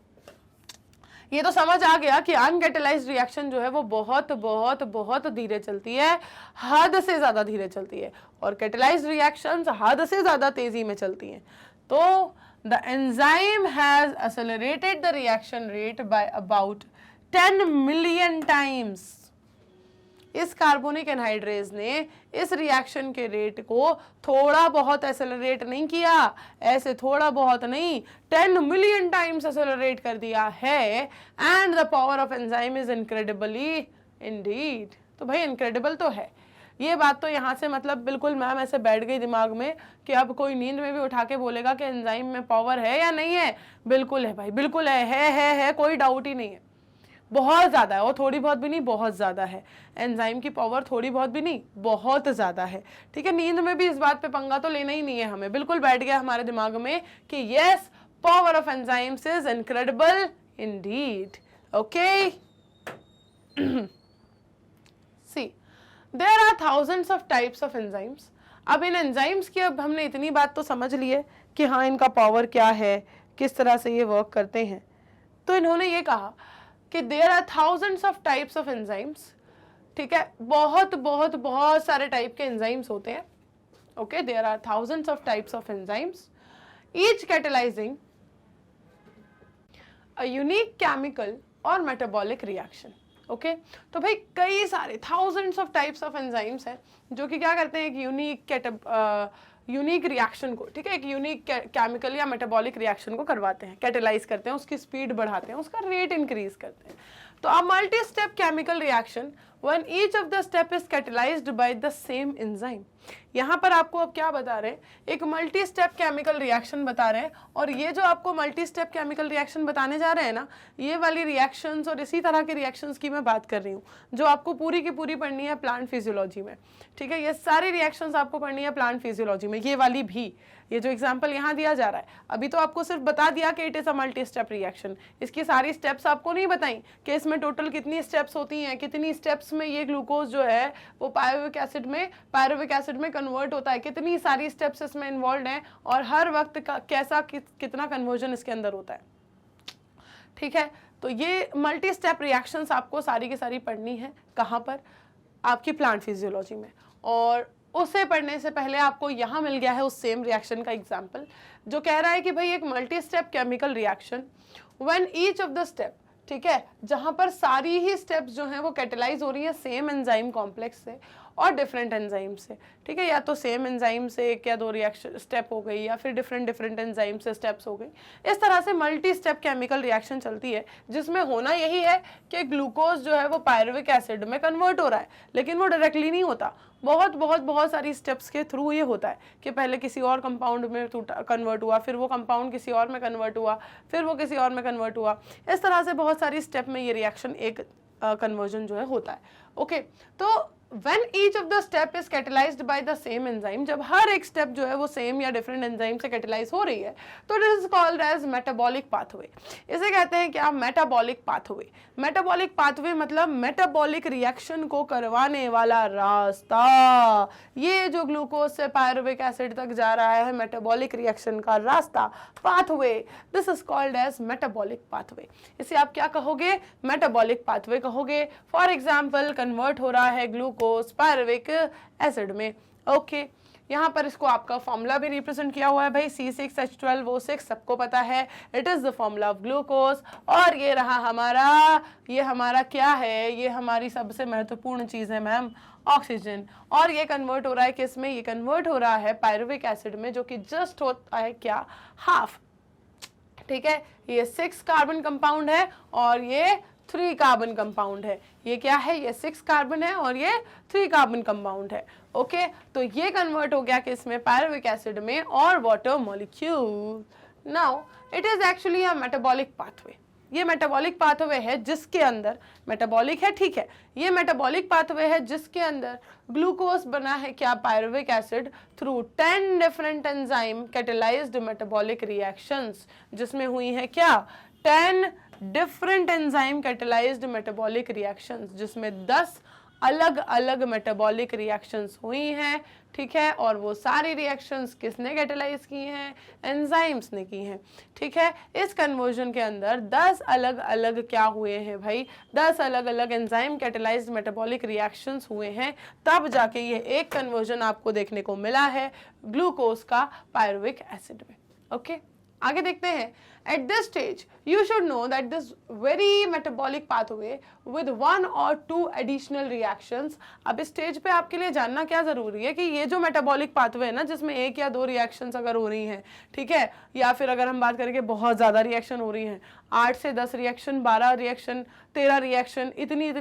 ये तो समझ आ गया कि अनकैटेलाइज्ड रिएक्शन जो है वो बहुत बहुत बहुत धीरे चलती है, हद से ज्यादा धीरे चलती है, और कैटेलाइज्ड रिएक्शंस हद से ज्यादा तेजी में चलती हैं। तो the enzyme has accelerated the reaction rate by about 10 million times. इस कार्बोनिक एनहाइड्रेस ने इस रिएक्शन के रेट को थोड़ा बहुत एक्सेलरेट नहीं किया, ऐसे थोड़ा बहुत नहीं, 10 मिलियन टाइम्स एक्सेलरेट कर दिया है, and the power of enzyme is incredibly Indeed. तो भाई इनक्रेडिबल तो है, ये बात तो यहाँ से मतलब बिल्कुल मैम ऐसे बैठ गई दिमाग में कि अब कोई नींद में भी उठा के बोलेगा कि एंजाइम में पावर है या नहीं है, बिल्कुल है भाई, बिल्कुल है, कोई डाउट ही नहीं है, बहुत ज़्यादा है, और थोड़ी बहुत भी नहीं, बहुत ज़्यादा है, एंजाइम की पावर थोड़ी बहुत भी नहीं, बहुत ज़्यादा है, ठीक है। नींद में भी इस बात पे पंगा तो लेना ही नहीं है हमें, बिल्कुल बैठ गया हमारे दिमाग में कि yes, power of enzymes is incredible indeed, okay. See there are thousands of types of enzymes. अब इन एंजाइम्स की अब हमने इतनी बात तो समझ ली है कि हाँ इनका पावर क्या है, किस तरह से ये वर्क करते हैं, तो इन्होंने ये कहा कि there are thousands of types of enzymes, ठीक है, बहुत बहुत बहुत सारे टाइप के एंजाइम्स होते हैं, okay, there are thousands of types of enzymes, each catalysing a unique chemical और मेटाबॉलिक रिएक्शन। ओके तो भाई कई सारे thousands of types of enzymes हैं जो कि क्या करते हैं, एक यूनिक रिएक्शन को, ठीक है, एक यूनिक केमिकल या मेटाबॉलिक रिएक्शन को करवाते हैं, कैटेलाइज करते हैं, उसकी स्पीड बढ़ाते हैं, उसका रेट इंक्रीज करते हैं। तो a multi step chemical reaction when each of the step is catalyzed by the same enzyme। यहाँ पर आपको अब क्या बता रहे हैं, एक मल्टी स्टेप केमिकल रिएक्शन बता रहे हैं, और ये जो आपको मल्टी स्टेप केमिकल रिएक्शन बताने जा रहे हैं ना, ये वाली रिएक्शंस और इसी तरह के रिएक्शंस की मैं बात कर रही हूँ जो आपको पूरी की पूरी पढ़नी है प्लांट फिजियोलॉजी में, ठीक है। ये सारी रिएक्शंस आपको पढ़नी है प्लांट फिजियोलॉजी में, ये वाली भी, ये जो एग्जाम्पल यहाँ दिया जा रहा है, अभी तो आपको सिर्फ बता दिया कि it is a multi step reaction, इसकी सारी स्टेप्स आपको नहीं बताई कि इसमें टोटल कितनी स्टेप्स होती हैं, कितनी स्टेप्स में ये ग्लूकोज जो है वो पायरुविक एसिड में कन्वर्ट होता है, कितनी सारी स्टेप्स इसमें इन्वॉल्व हैं, और हर वक्त कैसा कितना कन्वर्जन इसके अंदर होता है, ठीक है। तो ये मल्टी स्टेप रिएक्शंस आपको सारी की सारी पढ़नी है, कहाँ पर, आपकी प्लांट फिजियोलॉजी में। और उसे पढ़ने से पहले आपको यहाँ मिल गया है उस सेम रिएक्शन का एग्जाम्पल जो कह रहा है कि भाई एक multi step chemical reaction when each of the step, ठीक है, जहां पर सारी ही स्टेप्स जो हैं वो कैटेलाइज हो रही है सेम एंजाइम कॉम्प्लेक्स से और डिफरेंट एंजाइम से, ठीक है, या तो सेम एंजाइम से एक या दो रिएक्शन स्टेप हो गई, या फिर डिफरेंट एंजाइम से स्टेप्स हो गई। इस तरह से मल्टी स्टेप केमिकल रिएक्शन चलती है जिसमें होना यही है कि ग्लूकोज जो है वो पायरुविक एसिड में कन्वर्ट हो रहा है, लेकिन वो डायरेक्टली नहीं होता, बहुत सारी स्टेप्स के थ्रू ये होता है कि पहले किसी और कंपाउंड में कन्वर्ट हुआ, फिर वो कंपाउंड किसी और में कन्वर्ट हुआ, फिर वो किसी और में कन्वर्ट हुआ, इस तरह से बहुत सारी स्टेप में ये रिएक्शन एक कन्वर्जन जो है होता है। ओके तो when each of the step is catalyzed by the same enzyme, जब हर एक स्टेप जो है वो सेम या डिफरेंट एंजाइम से कैटेलाइज हो रही है तो it is called as metabolic pathway. इसे कहते हैं क्या, मेटाबॉलिक पाथवे। मेटाबॉलिक पाथवे मतलब मेटाबॉलिक रिएक्शन को करवाने वाला रास्ता। ये जो ग्लूकोज से पायरुविक एसिड तक जा रहा है मेटाबॉलिक रिएक्शन का रास्ता, pathway, this is called as metabolic pathway. इसे आप क्या कहोगे, मेटाबॉलिक पाथवे कहोगे। फॉर एग्जाम्पल कन्वर्ट हो रहा है ग्लूकोज पायरुविक एसिड में। ओके यहाँ पर इसको आपका फॉर्मूला भी रिप्रेजेंट किया हुआ है भाई, C6H12O6 सबको पता है, it is the formula of glucose. और ये रहा हमारा, ये हमारा क्या है, ये हमारी सबसे महत्वपूर्ण चीज है मैम, ऑक्सीजन। और ये कन्वर्ट हो रहा है किसमें, ये कन्वर्ट हो रहा है पायरुविक एसिड में, जो कि जस्ट होता है क्या, हाफ, ठीक है। ये 6 कार्बन कंपाउंड है और ये 3 कार्बन कंपाउंड है। ये क्या है, ये 6 कार्बन है और ये 3 कार्बन कंपाउंड है। ओके तो ये कन्वर्ट हो गया किसमें, पायरुविक एसिड में और water molecule. Now it is actually a metabolic pathway. ये मेटाबॉलिक पाथवे है जिसके अंदर, मेटाबॉलिक है ठीक है, ये मेटाबॉलिक पाथवे है जिसके अंदर ग्लूकोज बना है क्या, pyruvic acid, through 10 different enzyme catalysed metabolic reactions, जिसमें हुई है क्या, 10 different enzyme catalysed metabolic reactions, जिसमें 10 अलग अलग मेटाबॉलिक रिएक्शंस हुई हैं, ठीक है। और वो सारी रिएक्शंस किसने कैटेलाइज की हैं, एंजाइम्स ने की हैं, ठीक है। इस कन्वर्जन के अंदर 10 अलग अलग क्या हुए हैं भाई, 10 अलग अलग एंजाइम कैटेलाइज्ड मेटाबॉलिक रिएक्शंस हुए हैं, तब जाके ये एक कन्वर्जन आपको देखने को मिला है ग्लूकोज का पायरुविक एसिड में। ओके आगे देखते हैं। At this stage, you should know that this very metabolic pathway with 1 or 2 additional reactions। अब इस स्टेज पे आपके लिए जानना क्या जरूरी है कि ये जो मेटाबॉलिक पाथवे है ना, जिसमें 1 या 2 रिएक्शंस अगर हो रही हैं, ठीक है, या फिर अगर हम बात करें कि बहुत ज्यादा रिएक्शन हो रही हैं, 8 से 10 रिएक्शन, 12 रिएक्शन, 13 रिएक्शन, इतनी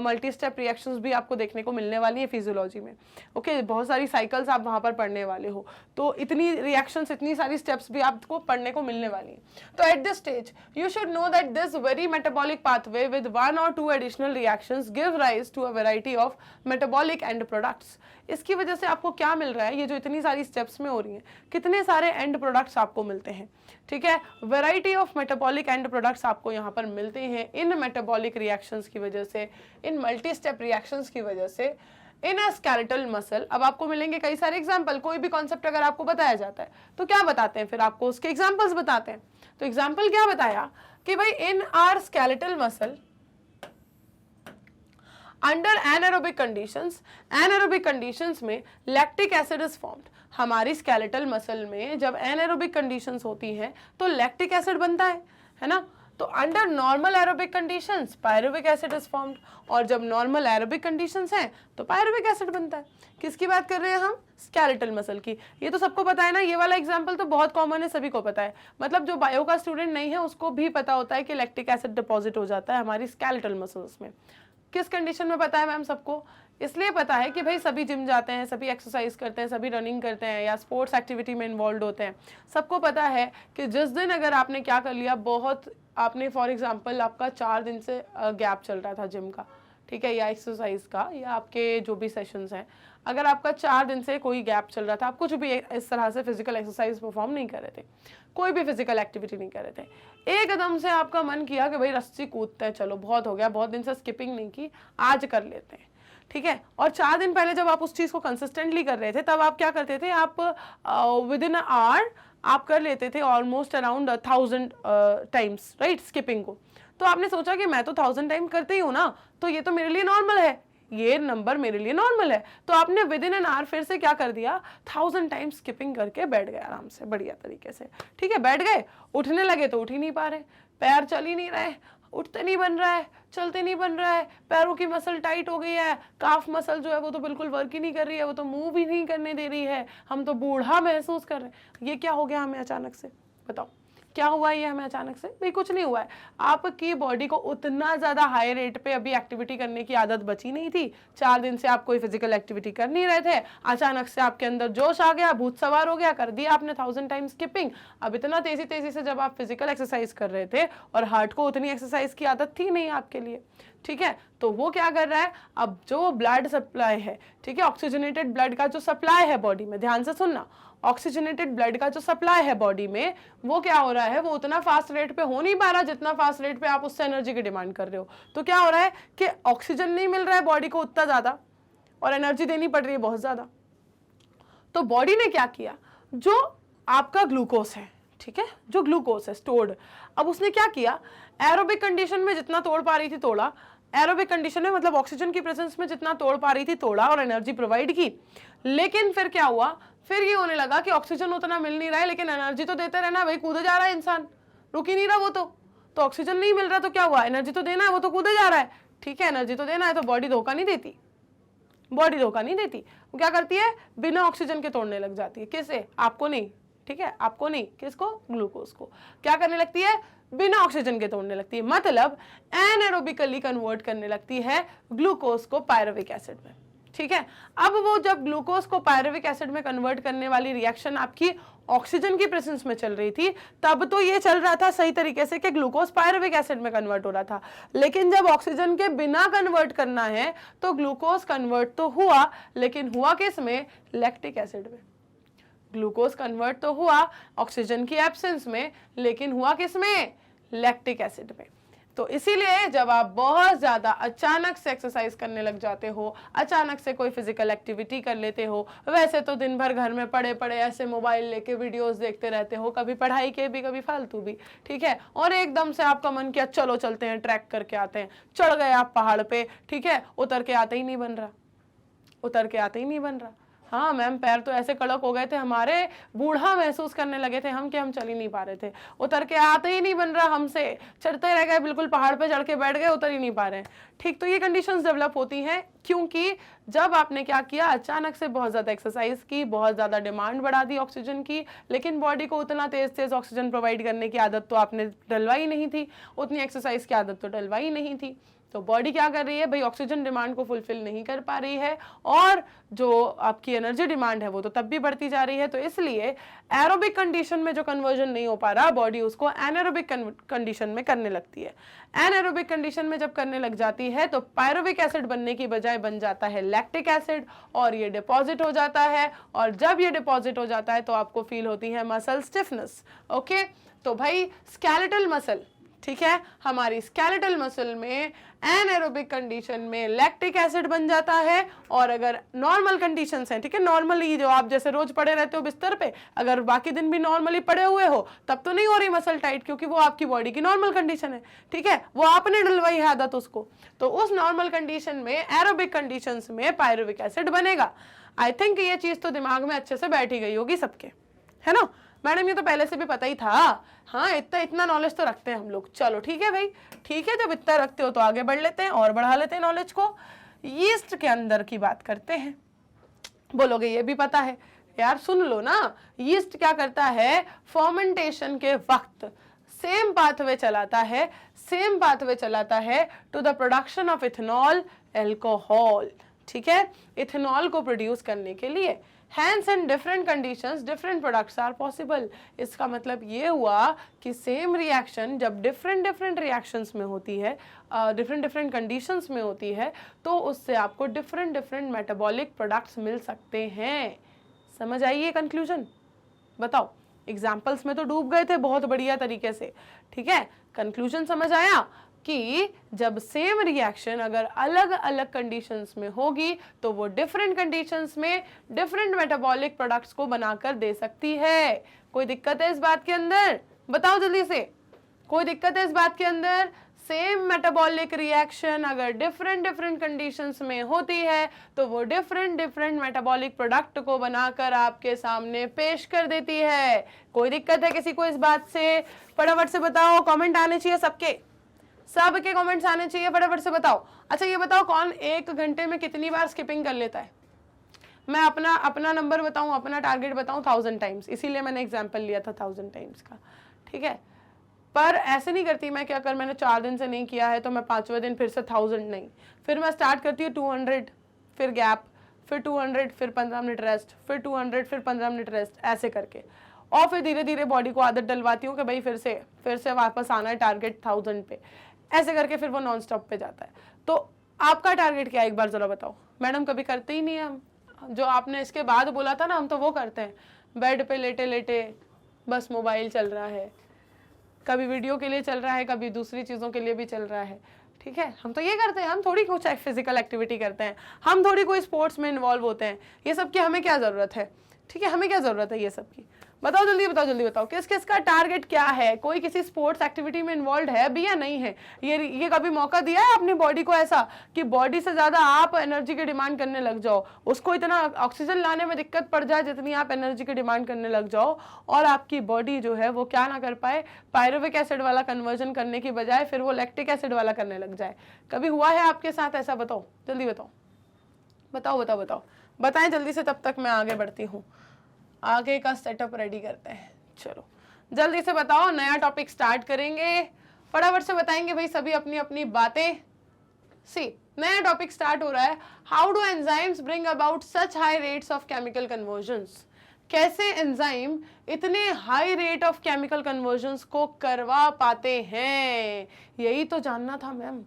मल्टी स्टेप रिएक्शंस भी आपको देखने को मिलने वाली है फिजियोलॉजी में। ओके बहुत सारी साइकिल्स आप वहां पर पढ़ने वाले हो, तो इतनी रिएक्शंस, इतनी सारी स्टेप्स भी आपको पढ़ने को मिलने वाली है। तो at this stage you should know that this very metabolic pathway with 1 or 2 additional reactions give rise to a variety of metabolic end products। इसकी वजह से आपको क्या मिल रहा है, ये जो इतनी सारी स्टेप्स में हो रही हैं, कितने सारे एंड प्रोडक्ट्स आपको मिलते हैं, ठीक है। Variety of metabolic and products आपको यहाँ पर मिलते हैं इन मेटाबॉलिक रिएक्शंस की वजह से, इन मल्टी स्टेप रिएक्शंस की वजह से, इन अ स्केलेटल मसल। अब आपको मिलेंगे कई सारे एग्जाम्पल, कोई भी कॉन्सेप्ट अगर आपको बताया जाता है तो क्या बताते हैं, फिर आपको उसके एग्जाम्पल्स बताते हैं। तो एग्जाम्पल क्या बताया कि भाई इन are skeletal muscle under anaerobic conditions, anaerobic conditions में लैक्टिक एसिड इज फॉर्म्ड। हमारी स्केलेटल मसल में जब एनारोबिक कंडीशंस होती हैं तो लैक्टिक एसिड बनता है ना। तो under normal aerobic conditions pyruvic acid is formed, और जब नॉर्मल एरोबिक कंडीशंस हैं तो पायरुविक एसिड बनता है। किसकी बात कर रहे हैं हम? स्केलेटल मसल की। ये तो सबको पता है ना, ये वाला एग्जांपल तो बहुत कॉमन है, सभी को पता है। मतलब जो बायो का स्टूडेंट नहीं है उसको भी पता होता है कि लैक्टिक एसिड डिपॉजिट हो जाता है हमारी स्केलेटल मसल्स में। किस कंडीशन में पता है मैम सबको? इसलिए पता है कि भाई सभी जिम जाते हैं, सभी एक्सरसाइज करते हैं, सभी रनिंग करते हैं या स्पोर्ट्स एक्टिविटी में इन्वॉल्व होते हैं। सबको पता है कि जिस दिन अगर आपने क्या कर लिया, बहुत आपने फॉर एग्जांपल आपका 4 दिन से गैप चल रहा था जिम का, ठीक है, या एक्सरसाइज का, या आपके जो भी सेशंस हैं, अगर आपका 4 दिन से कोई गैप चल रहा था, आप कुछ भी इस तरह से फिजिकल एक्सरसाइज परफॉर्म नहीं कर रहे थे, कोई भी फिजिकल एक्टिविटी नहीं कर रहे थे, एकदम से आपका मन किया कि भाई रस्सी कूदते हैं, चलो बहुत हो गया, बहुत दिन से स्किपिंग नहीं की, आज कर लेते हैं, ठीक है। और 4 दिन पहले जब आप उस चीज को कंसिस्टेंटली कर रहे थे, तब आप क्या करते थे, आप विद इन आवर आप कर लेते थे almost around 1000 times, right, skipping को। तो आपने सोचा कि मैं तो 1000 टाइम करते ही हूँ ना, तो ये तो मेरे लिए नॉर्मल है, ये नंबर मेरे लिए नॉर्मल है। तो आपने विद इन एन आवर फिर से क्या कर दिया, 1000 टाइम्स स्किपिंग करके बैठ गए आराम से, बढ़िया तरीके से, ठीक है। बैठ गए, उठने लगे तो उठ ही नहीं पा रहे, पैर चल ही नहीं रहे, उठते नहीं बन रहा है, चलते नहीं बन रहा है, पैरों की मसल टाइट हो गई है, काफ मसल जो है वो तो बिल्कुल वर्क ही नहीं कर रही है, वो तो मूव ही नहीं करने दे रही है, हम तो बूढ़ा महसूस कर रहे हैं। ये क्या हो गया हमें अचानक से? बताओ क्या हुआ ये हमें अचानक से? भाई कुछ नहीं हुआ है, आपकी बॉडी को उतना ज़्यादा हाई रेट पे अभी एक्टिविटी करने की आदत बची नहीं थी। 4 दिन से आप कोई फिजिकल एक्टिविटी कर नहीं रहे थे, अचानक से आपके अंदर जोश आ गया, भूत सवार हो गया, कर दिया आपने 1000 टाइम स्किपिंग। अब इतना तेजी से जब आप फिजिकल एक्सरसाइज कर रहे थे और हार्ट को उतनी एक्सरसाइज की आदत थी नहीं आपके लिए, ठीक है, तो वो क्या कर रहा है, अब जो ब्लड सप्लाई है, ठीक है, ऑक्सीजनेटेड ब्लड का जो सप्लाई है बॉडी में, ध्यान से सुनना, ऑक्सीजनेटेड ब्लड का जो सप्लाई है बॉडी में, वो क्या हो रहा है, वो उतना फास्ट रेट पे हो नहीं पा रहा जितना फास्ट रेट पे आप उससे एनर्जी की डिमांड कर रहे हो। तो क्या हो रहा है कि ऑक्सीजन नहीं मिल रहा है बॉडी को उतना ज्यादा और एनर्जी देनी पड़ रही है बहुत ज्यादा। तो बॉडी ने क्या किया, जो आपका ग्लूकोज है, ठीक है, जो ग्लूकोज है स्टोर्ड, अब उसने क्या किया, एरोबिक कंडीशन में जितना तोड़ पा रही थी तोड़ा, एरोबिक कंडीशन में मतलब ऑक्सीजन की प्रेजेंस में जितना तोड़ पा रही थी तोड़ा और एनर्जी प्रोवाइड की। लेकिन फिर क्या हुआ, फिर ये होने लगा कि ऑक्सीजन उतना मिल नहीं रहा है, लेकिन एनर्जी तो देते रहना, भाई कूदे जा रहा है इंसान, रुक ही नहीं रहा वो तो ऑक्सीजन नहीं मिल रहा तो क्या हुआ, एनर्जी तो देना है, वो तो कूदे जा रहा है, ठीक है, एनर्जी तो देना है, तो बॉडी धोखा नहीं देती, बॉडी धोखा नहीं देती, वो क्या करती है, बिना ऑक्सीजन के तोड़ने लग जाती है। किसे? आपको नहीं, ठीक है, आपको नहीं, किसको? ग्लूकोज को। क्या करने लगती है? बिना ऑक्सीजन के तोड़ने लगती है, मतलब एनाएरोबिकली कन्वर्ट करने लगती है ग्लूकोज को पायरुविक एसिड में, ठीक है। अब वो जब ग्लूकोज को पायरुविक एसिड में कन्वर्ट करने वाली रिएक्शन आपकी ऑक्सीजन की प्रेजेंस में चल रही थी, तब तो ये चल रहा था सही तरीके से कि ग्लूकोज पायरुविक एसिड में कन्वर्ट हो रहा था। लेकिन जब ऑक्सीजन के बिना कन्वर्ट करना है तो ग्लूकोज कन्वर्ट तो हुआ, लेकिन हुआ किस में? लैक्टिक एसिड में। ग्लूकोज कन्वर्ट तो हुआ ऑक्सीजन की एब्सेंस में, लेकिन हुआ किस में? लैक्टिक एसिड में। तो इसीलिए जब आप बहुत ज़्यादा अचानक से एक्सरसाइज करने लग जाते हो, अचानक से कोई फिजिकल एक्टिविटी कर लेते हो, वैसे तो दिन भर घर में पड़े पड़े ऐसे मोबाइल लेके वीडियोस देखते रहते हो, कभी पढ़ाई के भी कभी फालतू भी, ठीक है, और एकदम से आपका मन किया चलो चलते हैं ट्रैक करके आते हैं, चढ़ गए आप पहाड़ पे, ठीक है, उतर के आते ही नहीं बन रहा, उतर के आते ही नहीं बन रहा। हाँ मैम, पैर तो ऐसे कड़क हो गए थे हमारे, बूढ़ा महसूस करने लगे थे हम कि हम चल ही नहीं पा रहे थे, उतर के आते ही नहीं बन रहा हमसे, चढ़ते रह गए, बिल्कुल पहाड़ पे चढ़ के बैठ गए, उतर ही नहीं पा रहे हैं, ठीक। तो ये कंडीशंस डेवलप होती हैं क्योंकि जब आपने क्या किया, अचानक से बहुत ज़्यादा एक्सरसाइज की, बहुत ज़्यादा डिमांड बढ़ा दी ऑक्सीजन की, लेकिन बॉडी को उतना तेज़ ऑक्सीजन प्रोवाइड करने की आदत तो आपने डलवाई नहीं थी, उतनी एक्सरसाइज की आदत तो डलवाई नहीं थी। तो बॉडी क्या कर रही है भाई, ऑक्सीजन डिमांड को फुलफिल नहीं कर पा रही है, और जो आपकी एनर्जी डिमांड है वो तो तब भी बढ़ती जा रही है। तो इसलिए एरोबिक कंडीशन में जो कन्वर्जन नहीं हो पा रहा, बॉडी उसको एनाएरोबिक कंडीशन में करने लगती है। एनाएरोबिक कंडीशन में जब करने लग जाती है तो पायरुविक एसिड बनने की बजाय बन जाता है लैक्टिक एसिड, और ये डिपॉजिट हो जाता है, और जब ये डिपॉजिट हो जाता है तो आपको फील होती है मसल स्टिफनेस। ओके, तो भाई स्केलेटल मसल, ठीक है, हमारी स्केलेटल मसल में एनाएरोबिक कंडीशन में लैक्टिक एसिड बन जाता है, और अगर नॉर्मल कंडीशंस हैं, ठीक है, नॉर्मली जो आप जैसे रोज पड़े रहते हो बिस्तर पे, अगर बाकी दिन भी नॉर्मली पड़े हुए हो तब तो नहीं हो रही मसल टाइट, क्योंकि वो आपकी बॉडी की नॉर्मल कंडीशन है, ठीक है, वो आपने डलवाई है आदत उसको। तो उस नॉर्मल कंडीशन में, एरोबिक कंडीशंस में पायरुविक एसिड बनेगा। आई थिंक ये चीज तो दिमाग में अच्छे से बैठी गई होगी सबके, है ना। मैडम ये तो पहले से भी पता ही था। हाँ, इतना नॉलेज तो रखते हैं हम लोग। चलो ठीक है भाई, ठीक है, जब इतना रखते हो तो आगे बढ़ लेते हैं और बढ़ा लेते हैं नॉलेज को। यीस्ट के अंदर की बात करते हैं। बोलोगे ये भी पता है यार, सुन लो ना। यीस्ट क्या करता है, फर्मेंटेशन के वक्त सेम पाथवे चलाता है to the production of ethanol alcohol. ठीक है, इथेनॉल को प्रोड्यूस करने के लिए। Hence in different conditions different products are possible। इसका मतलब ये हुआ कि सेम रिएक्शन जब डिफरेंट रिएक्शंस में होती है, डिफरेंट कंडीशंस में होती है, तो उससे आपको डिफरेंट मेटाबॉलिक प्रोडक्ट्स मिल सकते हैं। समझ आइए कंक्लूजन? बताओ, एग्जाम्पल्स में तो डूब गए थे बहुत बढ़िया तरीके से। ठीक है, कंक्लूजन समझ आया कि जब सेम रिएक्शन अगर अलग अलग कंडीशंस में होगी तो वो डिफरेंट कंडीशंस में डिफरेंट मेटाबॉलिक प्रोडक्ट्स को बनाकर दे सकती है। कोई दिक्कत है इस बात के अंदर? बताओ जल्दी से, कोई दिक्कत है इस बात के अंदर? सेम मेटाबॉलिक रिएक्शन अगर डिफरेंट कंडीशंस में होती है तो वो डिफरेंट मेटाबॉलिक प्रोडक्ट को बनाकर आपके सामने पेश कर देती है। कोई दिक्कत है किसी को इस बात से? फटाफट से बताओ, कमेंट आने चाहिए सबके कमेंट्स आने चाहिए, फटाफट से बताओ। अच्छा ये बताओ, कौन 1 घंटे में कितनी बार स्किपिंग कर लेता है? मैं अपना नंबर बताऊं, अपना टारगेट बताऊं, 1000 टाइम्स, इसीलिए मैंने एग्जांपल लिया था 1000 टाइम्स का। ठीक है, पर ऐसे नहीं करती मैं कि अगर मैंने 4 दिन से नहीं किया है तो मैं 5वें दिन फिर से 1000 नहीं, फिर मैं स्टार्ट करती हूँ 200, फिर गैप, फिर 200, फिर 15 मिनट रेस्ट, फिर 200, फिर 15 मिनट रेस्ट, ऐसे करके। और फिर धीरे धीरे बॉडी को आदत डलवाती हूँ कि भाई फिर से वापस आना है टारगेट 1000 पे। ऐसे करके फिर वो नॉन स्टॉप पे जाता है। तो आपका टारगेट क्या है एक बार जरा बताओ? मैडम कभी करते ही नहीं है हम, जो आपने इसके बाद बोला था ना, हम तो वो करते हैं, बेड पे लेटे लेटे बस मोबाइल चल रहा है, कभी वीडियो के लिए चल रहा है, कभी दूसरी चीज़ों के लिए भी चल रहा है। ठीक है, हम तो ये करते हैं, हम थोड़ी कुछ फिजिकल एक्टिविटी करते हैं, हम थोड़ी कोई स्पोर्ट्स में इन्वॉल्व होते हैं। ये सब की हमें क्या ज़रूरत है? ठीक है, हमें क्या ज़रूरत है ये सब की? बताओ जल्दी बताओ, किस किस का टारगेट क्या है? कोई किसी स्पोर्ट्स एक्टिविटी में इन्वॉल्व है भी या नहीं है? ये कभी मौका दिया है अपनी बॉडी को ऐसा कि बॉडी से ज़्यादा आप एनर्जी की डिमांड करने लग जाओ, उसको इतना ऑक्सीजन लाने में दिक्कत पड़ जाए जितनी आप एनर्जी की डिमांड करने लग जाओ, और आपकी बॉडी जो है वो क्या ना कर पाए, पायरुविक एसिड वाला कन्वर्जन करने की बजाय फिर वो लैक्टिक एसिड वाला करने लग जाए? कभी हुआ है आपके साथ ऐसा? बताओ जल्दी बताओ, बताएं जल्दी से, तब तक मैं आगे बढ़ती हूँ, आगे का सेटअप रेडी करते हैं। चलो जल्दी से बताओ, नया टॉपिक स्टार्ट करेंगे, फटाफट से बताएंगे भाई सभी अपनी अपनी बातें। सी, नया टॉपिक स्टार्ट हो रहा है, how do enzymes bring about such high rates of chemical convergence. कैसे एंजाइम इतने high rate of chemical convergence को करवा पाते हैं? यही तो जानना था मैम,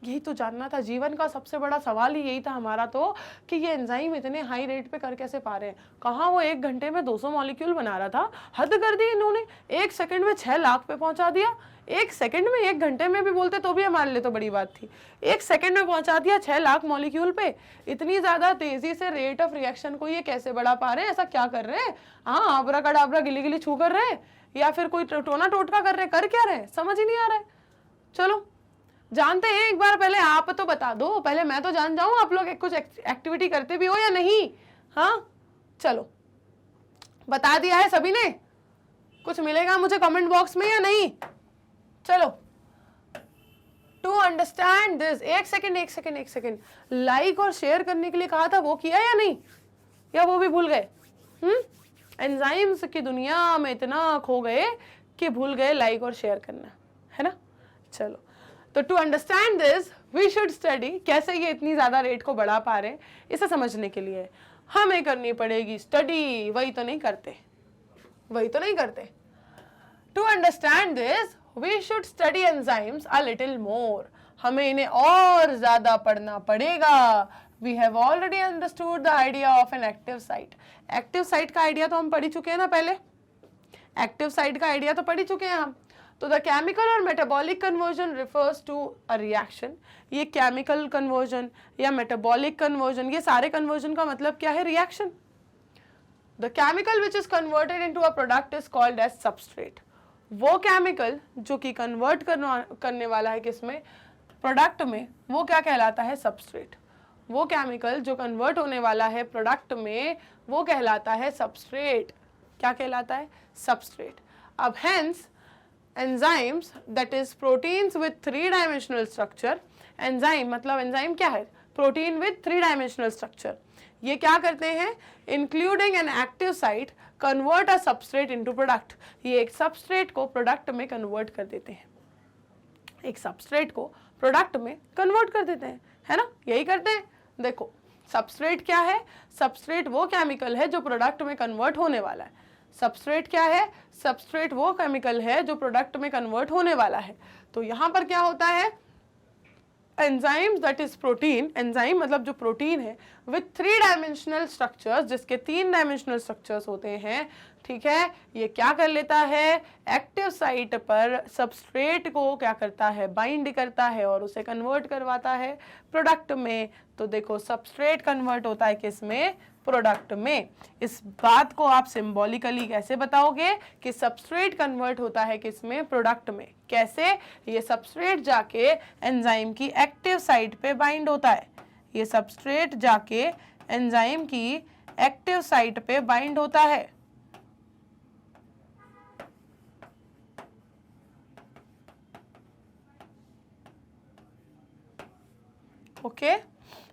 यही तो जानना था। जीवन का सबसे बड़ा सवाल ही यही था हमारा तो, कि ये एंजाइम इतने हाई रेट पे कर कैसे पा रहे हैं। कहाँ वो 1 घंटे में 200 मॉलिक्यूल बना रहा था, हद कर दी इन्होंने। 1 सेकंड में 6 लाख पे पहुंचा दिया। 1 सेकंड में, 1 घंटे में भी बोलते तो भी हमारे लिए तो बड़ी बात थी। 1 सेकंड में पहुंचा दिया 6 लाख मॉलिक्यूल पे। इतनी ज्यादा तेजी से रेट ऑफ रिएक्शन को ये कैसे बढ़ा पा रहे हैं? ऐसा क्या कर रहे हैं? हाँ, आबरा कडाबरा गिली गिली छू कर रहे हैं, या फिर कोई टोना टोटका कर रहे हैं? कर क्या रहे हैं समझ ही नहीं आ रहा है। चलो जानते हैं, एक बार पहले आप तो बता दो, पहले मैं तो जान जाऊं आप लोग कुछ एक्टिविटी करते भी हो या नहीं। हाँ चलो, बता दिया है सभी ने? कुछ मिलेगा मुझे कमेंट बॉक्स में या नहीं? चलो, टू अंडरस्टैंड दिस, एक सेकेंड, लाइक और शेयर करने के लिए कहा था, वो किया या नहीं, या वो भी भूल गए? एंजाइम्स की दुनिया में इतना खो गए कि भूल गए लाइक और शेयर करना, है ना? चलो, तो to understand this we should study, कैसे ये इतनी ज्यादा रेट को बढ़ा पा रहे हैं, इसे समझने के लिए हमें करनी पड़ेगी स्टडी। वही तो नहीं करते। To understand this we should study enzymes a little more, हमें इन्हें और ज्यादा पढ़ना पड़ेगा। We have already understood the idea of an active site. Active site का आइडिया तो हम पढ़ ही चुके हैं ना, पहले एक्टिव साइट का आइडिया तो पढ़ ही चुके हैं हम। तो द केमिकल और metabolic conversion refers to a reaction. ये केमिकल कन्वर्जन या मेटाबॉलिक कन्वर्जन, ये सारे कन्वर्जन का मतलब क्या है? Reaction. The chemical which is converted into a product is called as substrate. वो केमिकल जो कि कन्वर्ट करने वाला है किसमें? प्रोडक्ट में, वो क्या कहलाता है? सबस्ट्रेट। वो केमिकल जो कन्वर्ट होने वाला है प्रोडक्ट में, वो कहलाता है सबस्ट्रेट। क्या कहलाता है? सबस्ट्रेट। अब hence enzymes that is proteins with 3 dimensional structure, enzyme मतलब एंजाइम क्या है? Protein with 3 dimensional structure. ये क्या करते हैं? Including N active site convert a substrate into product. ये एक सबस्ट्रेट को प्रोडक्ट में कन्वर्ट कर देते हैं, एक सबस्ट्रेट को प्रोडक्ट में कन्वर्ट कर देते हैं, है ना? यही करते हैं। देखो सबस्ट्रेट क्या है? सबस्ट्रेट वो केमिकल है जो प्रोडक्ट में कन्वर्ट होने वाला है। सबस्ट्रेट क्या है? सबस्ट्रेट वो केमिकल है जो प्रोडक्ट में कन्वर्ट होने वाला है। तो यहाँ पर क्या होता है? Enzyme that is protein, enzyme मतलब जो प्रोटीन है विथ 3 डायमेंशनल स्ट्रक्चर्स, जिसके 3 डायमेंशनल स्ट्रक्चर्स होते हैं, ठीक है, ये क्या कर लेता है? एक्टिव साइट पर सबस्ट्रेट को क्या करता है? बाइंड करता है और उसे कन्वर्ट करवाता है प्रोडक्ट में। तो देखो सबस्ट्रेट कन्वर्ट होता है किस में? प्रोडक्ट में। इस बात को आप सिंबॉलिकली कैसे बताओगे कि सबस्ट्रेट कन्वर्ट होता है किस में? प्रोडक्ट में। कैसे? ये सबस्ट्रेट जाके एंजाइम की एक्टिव साइट पे बाइंड होता है, ये सबस्ट्रेट जाके एंजाइम की एक्टिव साइट पे बाइंड होता है। ओके,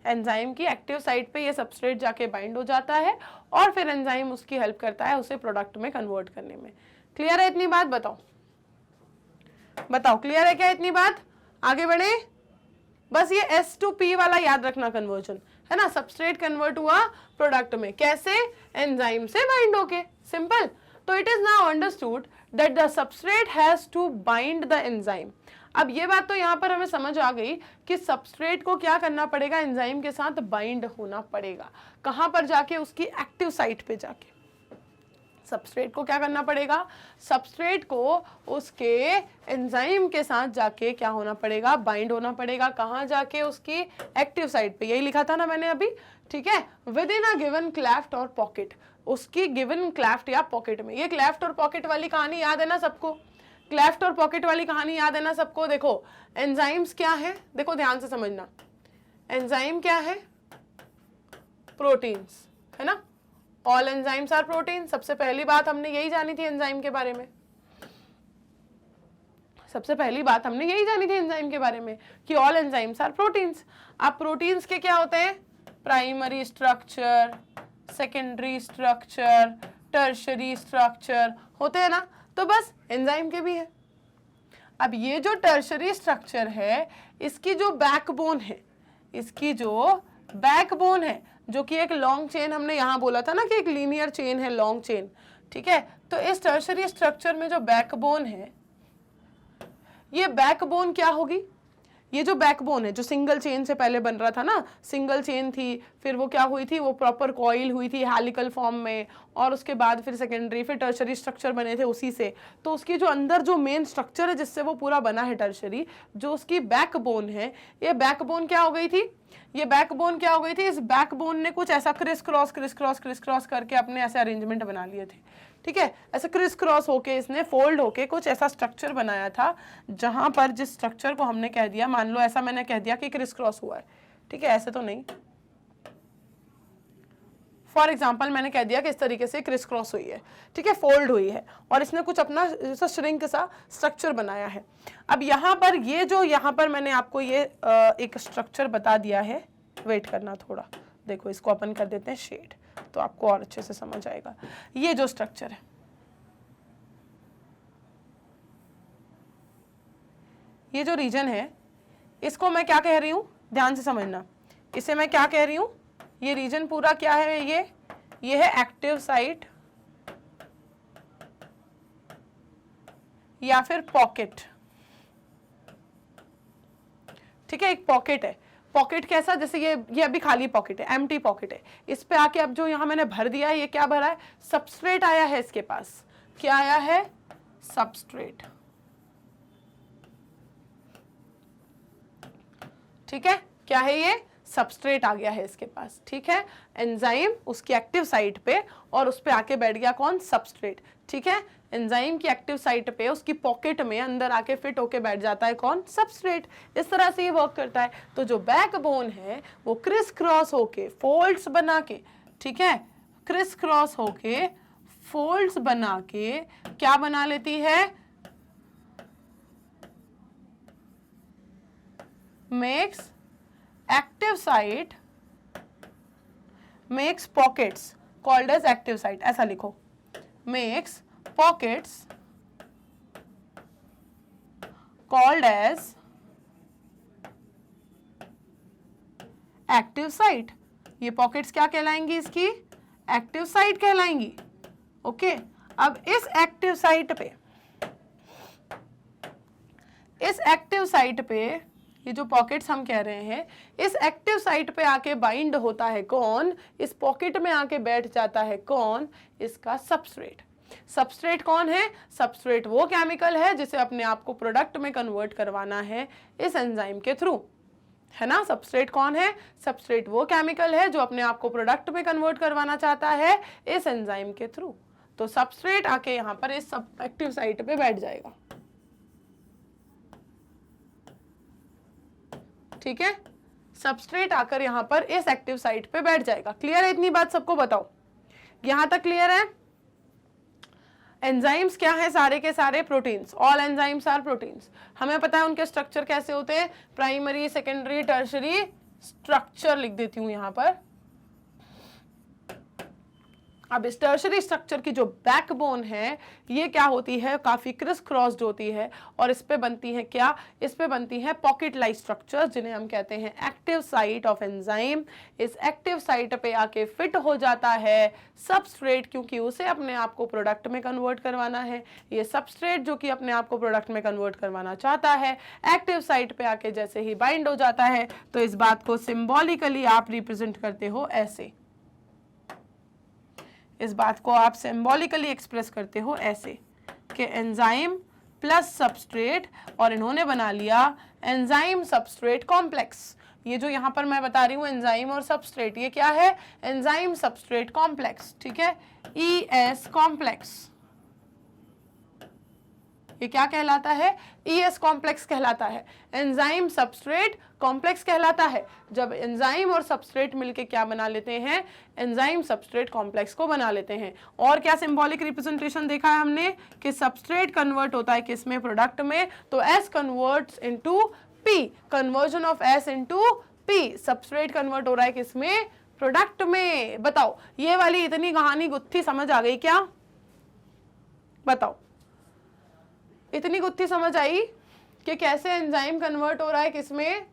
एंजाइम की एक्टिव साइट पे ये सबस्ट्रेट जाके बाइंड हो जाता है और फिर एंजाइम उसकी हेल्प करता है उसे प्रोडक्ट में कन्वर्ट करने में। क्लियर है इतनी बात? बताओ बताओ, क्लियर है क्या इतनी बात? आगे बढ़े। बस ये S to P वाला याद रखना कन्वर्जन, है ना? सबस्ट्रेट कन्वर्ट हुआ प्रोडक्ट में, कैसे? एंजाइम से बाइंड होके, सिंपल। तो it is now understood that the substrate has to bind the enzyme. अब ये बात तो यहाँ पर हमें समझ आ गई कि सबस्ट्रेट को क्या करना पड़ेगा? एंजाइम के साथ बाइंड होना पड़ेगा। कहाँ पर जाके? उसकी एक्टिव साइट पे जाके। सबस्ट्रेट को क्या करना पड़ेगा? सबस्ट्रेट को उसके एंजाइम के साथ जाके क्या होना पड़ेगा? बाइंड होना पड़ेगा। कहाँ जाके? उसकी एक्टिव साइट पे। यही लिखा था ना मैंने अभी, ठीक है? With in a given cleft और पॉकेट, उसकी गिवन क्लेफ्ट या पॉकेट में। ये क्लेफ्ट और पॉकेट वाली कहानी याद है ना सबको? क्लेफ्ट और पॉकेट वाली कहानी याद है ना सबको? देखो एंजाइम्स क्या है, देखो ध्यान से समझना। एंजाइम क्या है? प्रोटीन्स, है ना? All enzymes are protein. सबसे पहली बात हमने यही जानी थी एंजाइम के बारे में, सबसे पहली बात हमने यही जानी थी एंजाइम के बारे में कि ऑल एंजाइम्स आर प्रोटीन्स। अब प्रोटीन्स के क्या होते हैं? Primary structure, secondary structure, tertiary structure होते हैं ना? तो बस एंजाइम के भी है। अब ये जो टर्शरी स्ट्रक्चर है, इसकी जो बैकबोन है, इसकी जो बैकबोन है, जो कि एक लॉन्ग चेन, हमने यहाँ बोला था ना कि एक लीनियर चेन है, लॉन्ग चेन, ठीक है? तो इस टर्शरी स्ट्रक्चर में जो बैकबोन है, ये बैकबोन क्या होगी? ये जो बैकबोन है, जो सिंगल चेन से पहले बन रहा था ना, सिंगल चेन थी, फिर वो क्या हुई थी? वो प्रॉपर कॉइल हुई थी हेलिकल फॉर्म में, और उसके बाद फिर सेकेंडरी, फिर टर्शरी स्ट्रक्चर बने थे उसी से। तो उसकी जो अंदर जो मेन स्ट्रक्चर है जिससे वो पूरा बना है टर्शरी, जो उसकी बैकबोन है, ये बैकबोन क्या हो गई थी? ये बैकबोन क्या हो गई थी? इस बैकबोन ने कुछ ऐसा क्रिस क्रॉस करके अपने ऐसे अरेंजमेंट बना लिए थे, ठीक है? ऐसे क्रिस क्रॉस होके इसने फोल्ड होके कुछ ऐसा स्ट्रक्चर बनाया था, जहां पर जिस स्ट्रक्चर को हमने कह दिया, मान लो ऐसा मैंने कह दिया कि क्रिस क्रॉस हुआ है, ठीक है? ऐसे तो नहीं, फॉर एग्जाम्पल मैंने कह दिया कि इस तरीके से क्रिस क्रॉस हुई है, ठीक है? फोल्ड हुई है, और इसने कुछ अपना जैसा श्रिंक सा स्ट्रक्चर बनाया है। अब यहाँ पर ये जो यहाँ पर मैंने आपको ये एक स्ट्रक्चर बता दिया है, वेट करना थोड़ा, देखो इसको अपन कर देते हैं शेड, तो आपको और अच्छे से समझ आएगा। ये जो स्ट्रक्चर है, ये जो रीजन है, इसको मैं क्या कह रही हूं? ध्यान से समझना, इसे मैं क्या कह रही हूं? ये रीजन पूरा क्या है? ये है एक्टिव साइट या फिर पॉकेट, ठीक है? एक पॉकेट है। पॉकेट कैसा? जैसे ये अभी खाली पॉकेट है, एम्प्टी पॉकेट है। इस पे आके अब जो यहां मैंने भर दिया है, ये क्या भरा है? सबस्ट्रेट आया है इसके पास। क्या आया है? सबस्ट्रेट, ठीक है? क्या है ये? सबस्ट्रेट आ गया है इसके पास, ठीक है? एंजाइम उसकी एक्टिव साइट पे, और उस पे आके बैठ गया कौन? सबस्ट्रेट, ठीक है? एंजाइम की एक्टिव साइट पे उसकी पॉकेट में अंदर आके फिट होके बैठ जाता है कौन? सबस्ट्रेट। इस तरह से ये वर्क करता है। तो जो बैकबोन है वो क्रिस क्रॉस होके, फोल्ड्स बना के, ठीक है, क्रिस क्रॉस होके फोल्ड्स बना के क्या बना लेती है, makes active site, makes pockets called as active site, ऐसा लिखो, makes pockets called as active site. ये पॉकेट्स क्या कहलाएंगी, इसकी एक्टिव साइट कहलाएंगी। ओके, अब इस एक्टिव साइट पे ये जो पॉकेट्स हम कह रहे हैं, इस एक्टिव साइट पे आके बाइंड होता है कौन, इस पॉकेट में आके बैठ जाता है कौन, इसका सबस्ट्रेट। सबस्ट्रेट कौन है, सबस्ट्रेट वो केमिकल है जिसे अपने आप को प्रोडक्ट में कन्वर्ट करवाना है इस एंजाइम के थ्रू, है ना। सबस्ट्रेट कौन है, सबस्ट्रेट वो केमिकल है जो अपने आप को प्रोडक्ट में कन्वर्ट करवाना चाहता है इस एंजाइम के थ्रू। तो सबस्ट्रेट आके यहां पर इस सब एक्टिव साइट पे बैठ जाएगा, ठीक है। सबस्ट्रेट आकर यहां पर इस एक्टिव साइट पे बैठ जाएगा। क्लियर है, इतनी बात सबको बताओ, यहां तक क्लियर है। एंजाइम्स क्या है, सारे के सारे proteins, all enzymes are proteins. हमें पता है उनके स्ट्रक्चर कैसे होते हैं, प्राइमरी, सेकेंडरी, टर्शरी स्ट्रक्चर लिख देती हूं यहां पर। अब इस टर्शरी स्ट्रक्चर की जो बैकबोन है ये क्या होती है, काफी क्रिस क्रॉस्ड होती है, और इस पे बनती है क्या, इस पे बनती है पॉकेट लाइक स्ट्रक्चर जिन्हें हम कहते हैं एक्टिव साइट ऑफ एंजाइम। इस एक्टिव साइट पे आके फिट हो जाता है सबस्ट्रेट, क्योंकि उसे अपने आप को प्रोडक्ट में कन्वर्ट करवाना है। ये सबस्ट्रेट जो कि अपने आप को प्रोडक्ट में कन्वर्ट करवाना चाहता है, एक्टिव साइट पे आके जैसे ही बाइंड हो जाता है, तो इस बात को सिंबॉलिकली आप रिप्रेजेंट करते हो ऐसे, इस बात को आप सिंबॉलिकली एक्सप्रेस करते हो ऐसे कि एंजाइम प्लस सबस्ट्रेट, और इन्होंने बना लिया एंजाइम सबस्ट्रेट कॉम्प्लेक्स। ये जो यहां पर मैं बता रही हूं एंजाइम और सबस्ट्रेट, ये क्या है, एंजाइम सबस्ट्रेट कॉम्प्लेक्स, ठीक है, ES कॉम्प्लेक्स। ये क्या कहलाता है, ES कॉम्प्लेक्स कहलाता है, एंजाइम सबस्ट्रेट कॉम्प्लेक्स कहलाता है। जब एंजाइम और सबस्ट्रेट मिलके क्या बना लेते हैं, एंजाइम सबस्ट्रेट कॉम्प्लेक्स को बना लेते हैं। और क्या सिंबॉलिक रिप्रेजेंटेशन देखा है हमने कि सबस्ट्रेट कन्वर्ट होता है किसमें, प्रोडक्ट में, तो S converts into P, conversion of S into P, substrate convert हो रहा है किसमें, प्रोडक्ट में। बताओ ये वाली इतनी कहानी गुत्थी समझ आ गई क्या, बताओ इतनी गुत्थी समझ आई कि कैसे एंजाइम कन्वर्ट हो रहा है किसमें,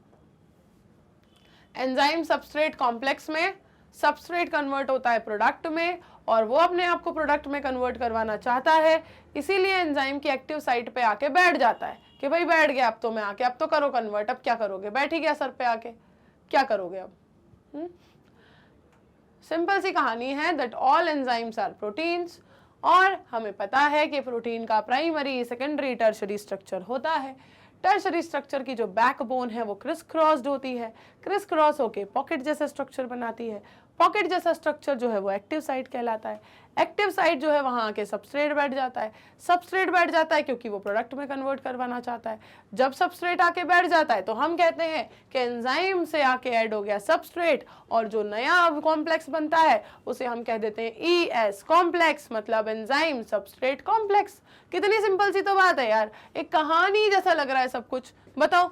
एंजाइम सबस्ट्रेट कॉम्प्लेक्स में, सबस्ट्रेट कन्वर्ट होता है प्रोडक्ट में, और वो अपने आप को प्रोडक्ट में कन्वर्ट करवाना चाहता है, इसीलिए एंजाइम की एक्टिव साइट पे आके बैठ जाता है कि भाई बैठ गया अब तो मैं आके, अब तो करो कन्वर्ट, अब क्या करोगे, बैठ ही गया सर पे आके, क्या करोगे अब। सिंपल सी कहानी है that all enzymes are proteins, और हमें पता है कि प्रोटीन का प्राइमरी, सेकेंडरी, टर्शरी स्ट्रक्चर होता है। टर्शरी स्ट्रक्चर की जो बैकबोन है वो क्रिस क्रॉस्ड होती है, क्रिस क्रॉस होके पॉकेट जैसा स्ट्रक्चर बनाती है। पॉकेट जैसा स्ट्रक्चर जो है वो एक्टिव साइट कहलाता है। एक्टिव साइट जो है वहां आके सबस्ट्रेट बैठ जाता है। सबस्ट्रेट बैठ जाता है क्योंकि वो प्रोडक्ट में कन्वर्ट करवाना चाहता है। जब सबस्ट्रेट आके बैठ जाता है तो हम कहते हैं कि एंजाइम से आके ऐड हो गया सबस्ट्रेट, और जो नया कॉम्प्लेक्स बनता है उसे हम कह देते हैं ES कॉम्प्लेक्स, मतलब एंजाइम सबस्ट्रेट कॉम्प्लेक्स। कितनी सिंपल सी तो बात है यार, एक कहानी जैसा लग रहा है सब कुछ। बताओ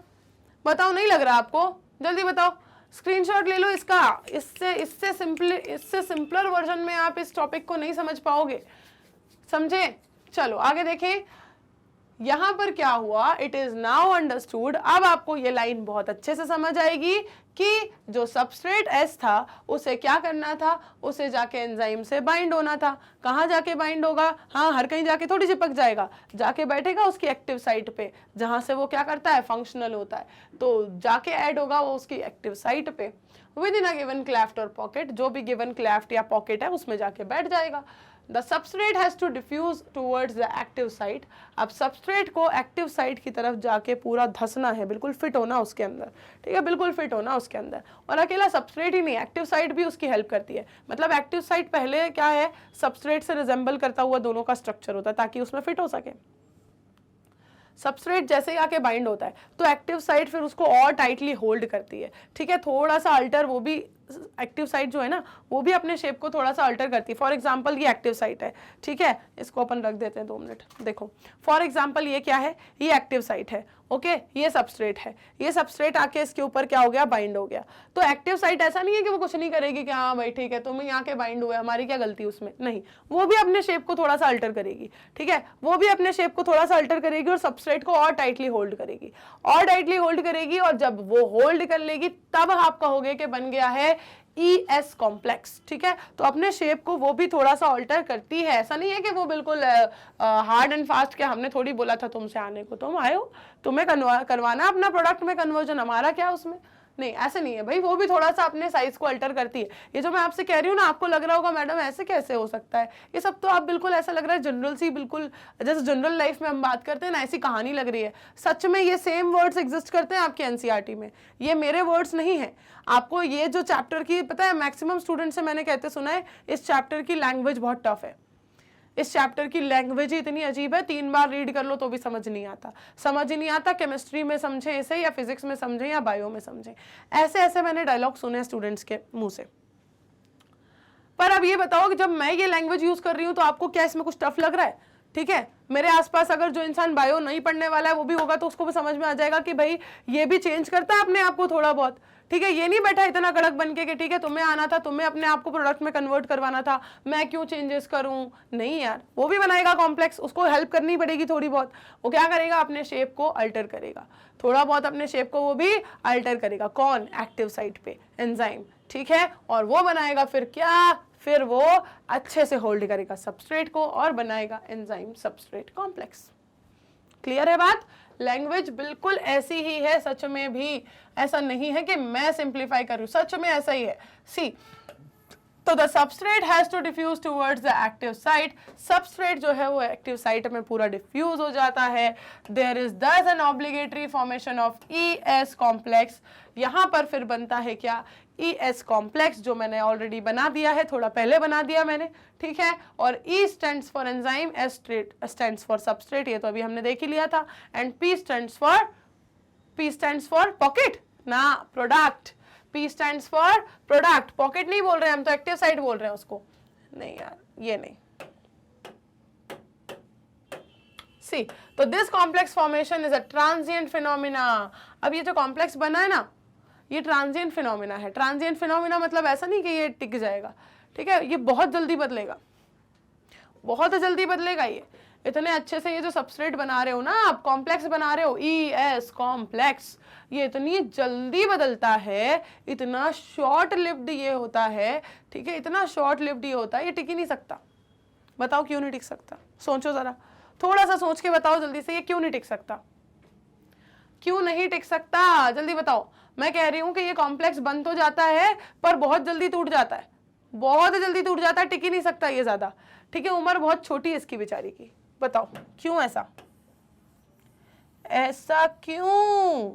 बताओ, नहीं लग रहा आपको, जल्दी बताओ, स्क्रीनशॉट ले लो इसका। इससे सिंपलर वर्जन में आप इस टॉपिक को नहीं समझ पाओगे, समझे। चलो आगे देखें, यहां पर क्या हुआ, इट इज नाउ अंडरस्टूड। अब आपको ये लाइन बहुत अच्छे से समझ आएगी कि जो सबस्ट्रेट S था उसे क्या करना था, उसे जाके एंजाइम से बाइंड होना था। कहाँ जाके बाइंड होगा, हाँ हर कहीं जाके थोड़ी चिपक जाएगा, जाके बैठेगा उसकी एक्टिव साइट पे, जहां से वो क्या करता है, फंक्शनल होता है। तो जाके ऐड होगा वो उसकी एक्टिव साइट पे with in a given cleft और पॉकेट, जो भी गिवन क्लेफ्ट या पॉकेट है उसमें जाके बैठ जाएगा। The substrate has to diffuse towards the active site। अब सबस्ट्रेट को एक्टिव साइट की तरफ जाके पूरा धसना है, बिल्कुल फिट होना उसके अंदर, ठीक है, बिल्कुल फिट होना उसके अंदर। और अकेला सबस्ट्रेट ही नहीं, एक्टिव साइट भी उसकी हेल्प करती है। मतलब एक्टिव साइट पहले क्या है, सबस्ट्रेट से रिजेंबल करता हुआ दोनों का स्ट्रक्चर होता है ताकि उसमें फिट हो सके। सबस्ट्रेट जैसे ही आके बाइंड होता है तो एक्टिव साइट फिर उसको और टाइटली होल्ड करती है, ठीक है, थोड़ा सा अल्टर वो भी एक्टिव साइट जो है ना वो भी अपने शेप को थोड़ा सा अल्टर करती है। फॉर एग्जांपल ये एक्टिव साइट है, ठीक है, इसको अपन रख देते हैं 2 मिनट। देखो फॉर एग्जांपल ये क्या है, ये एक्टिव साइट है, ओके, ये सबस्ट्रेट है, ये सबस्ट्रेट आके इसके ऊपर क्या हो गया, बाइंड हो गया। तो एक्टिव साइट ऐसा नहीं है कि वो कुछ नहीं करेगी कि हाँ भाई ठीक है तुम यहाँ के बाइंड हुए, हमारी क्या गलती उसमें, नहीं, वो भी अपने शेप को थोड़ा सा अल्टर करेगी, ठीक है, वो भी अपने शेप को थोड़ा सा अल्टर करेगी और सबस्ट्रेट को और टाइटली होल्ड करेगी, और टाइटली होल्ड करेगी, और जब वो होल्ड कर लेगी तब आप कहोगे कि बन गया है ES कॉम्प्लेक्स, ठीक है। तो अपने शेप को वो भी थोड़ा सा ऑल्टर करती है, ऐसा नहीं है कि वो बिल्कुल हार्ड एंड फास्ट, के हमने थोड़ी बोला था तुमसे आने को, तुम आए हो, तुम्हें करवाना अपना प्रोडक्ट में कन्वर्जन, हमारा क्या उसमें, नहीं ऐसे नहीं है भाई, वो भी थोड़ा सा अपने साइज को अल्टर करती है। ये जो मैं आपसे कह रही हूँ ना, आपको लग रहा होगा मैडम ऐसे कैसे हो सकता है, ये सब तो आप बिल्कुल ऐसा लग रहा है जनरल सी, बिल्कुल जैसे जनरल लाइफ में हम बात करते हैं ना, ऐसी कहानी लग रही है। सच में ये सेम वर्ड्स एग्जिस्ट करते हैं आपके एनसीईआरटी में, ये मेरे वर्ड्स नहीं है। आपको ये जो चैप्टर की पता है, मैक्सिमम स्टूडेंट से मैंने कहते सुना है इस चैप्टर की लैंग्वेज बहुत टफ है, इस चैप्टर की लैंग्वेज ही इतनी अजीब है, 3 बार रीड कर लो तो भी समझ नहीं आता, समझ ही नहीं आता, केमिस्ट्री में समझे इसे या फिजिक्स में समझे या बायो में समझे, ऐसे ऐसे मैंने डायलॉग सुने स्टूडेंट्स के मुंह से। पर अब ये बताओ कि जब मैं ये लैंग्वेज यूज कर रही हूँ तो आपको क्या इसमें कुछ टफ लग रहा है, ठीक है। मेरे आसपास अगर जो इंसान बायो नहीं पढ़ने वाला है वो भी होगा तो उसको भी समझ में आ जाएगा कि भाई ये भी चेंज करता है अपने आप को थोड़ा बहुत, ठीक है, ये नहीं बैठा इतना कड़क बन के कि ठीक है तुम्हें आना था, तुम्हें अपने आप को प्रोडक्ट में कन्वर्ट करवाना था, मैं क्यों चेंजेस करूं, नहीं यार, वो भी बनाएगा कॉम्प्लेक्स, उसको हेल्प करनी पड़ेगी थोड़ी बहुत, वो क्या करेगा, अपने शेप को अल्टर करेगा, थोड़ा बहुत अपने शेप को वो भी अल्टर करेगा, कौन, एक्टिव साइट पे एंजाइम, ठीक है, और वो बनाएगा फिर क्या, फिर वो अच्छे से होल्ड करेगा सबस्ट्रेट को और बनाएगा एंजाइम सबस्ट्रेट कॉम्प्लेक्स। क्लियर है बात, लैंग्वेज बिल्कुल ऐसी ही है, सच में भी ऐसा नहीं है कि मैं सिंप्लीफाई कर रही हूं, सच में ऐसा ही है। सी, तो the substrate has to diffuse towards the active site, substrate जो है वो एक्टिव साइट में पूरा डिफ्यूज हो जाता है। There is thus an obligatory formation of ES complex, यहां पर फिर बनता है क्या, ES कॉम्प्लेक्स, जो मैंने ऑलरेडी बना दिया है, थोड़ा पहले बना दिया मैंने, ठीक है, और E stands for enzyme, S stands for substrate, ये तो अभी हमने देख ही लिया था, and P stands for pocket ना, product, P stands for product, pocket नहीं बोल रहे हैं हम, तो एक्टिव साइट बोल रहे हैं उसको, नहीं यार ये नहीं। सी, तो this complex formation is a transient phenomena. अब ये जो कॉम्प्लेक्स बना है ना, ये ट्रांजिएंट फिनोमिना है। ट्रांजिएंट फिनोमिना मतलब ऐसा नहीं कि ये टिक जाएगा, ठीक है, ये बहुत जल्दी बदलेगा, बहुत जल्दी बदलेगा। ये इतने अच्छे से ये जो सबस्ट्रेट बना रहे हो ना आप, कॉम्प्लेक्स बना रहे हो, ES कॉम्प्लेक्स, ये इतनी जल्दी बदलता है, इतना शॉर्ट लिव्ड ये होता है, ठीक है, इतना शॉर्ट लिव्ड ये होता है, ये टिक ही नहीं सकता। बताओ क्यों नहीं टिक सकता, सोचो जरा, थोड़ा सा सोच के बताओ जल्दी से, ये क्यों नहीं टिक सकता, क्यों नहीं टिक सकता, जल्दी बताओ। मैं कह रही हूं कि ये कॉम्प्लेक्स बन तो जाता है पर बहुत जल्दी टूट जाता है, बहुत जल्दी टूट जाता है, टिक ही नहीं सकता ये ज्यादा, ठीक है, उम्र बहुत छोटी है इसकी बेचारी की। बताओ क्यों ऐसा, ऐसा क्यों,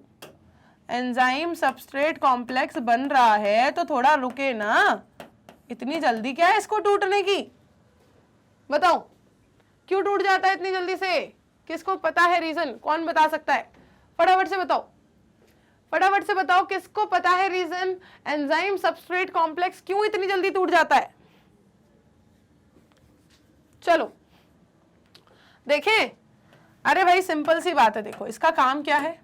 एंजाइम सबस्ट्रेट कॉम्प्लेक्स बन रहा है तो थोड़ा रुके ना, इतनी जल्दी क्या है इसको टूटने की, बताओ क्यों टूट जाता है इतनी जल्दी से, किसको पता है रीजन, कौन बता सकता है, फटाफट से बताओ, फटाफट से बताओ किसको पता है रीजन, एंजाइम सबस्ट्रेट कॉम्प्लेक्स क्यों इतनी जल्दी टूट जाता है। चलो देखें, अरे भाई सिंपल सी बात है, देखो इसका काम क्या है,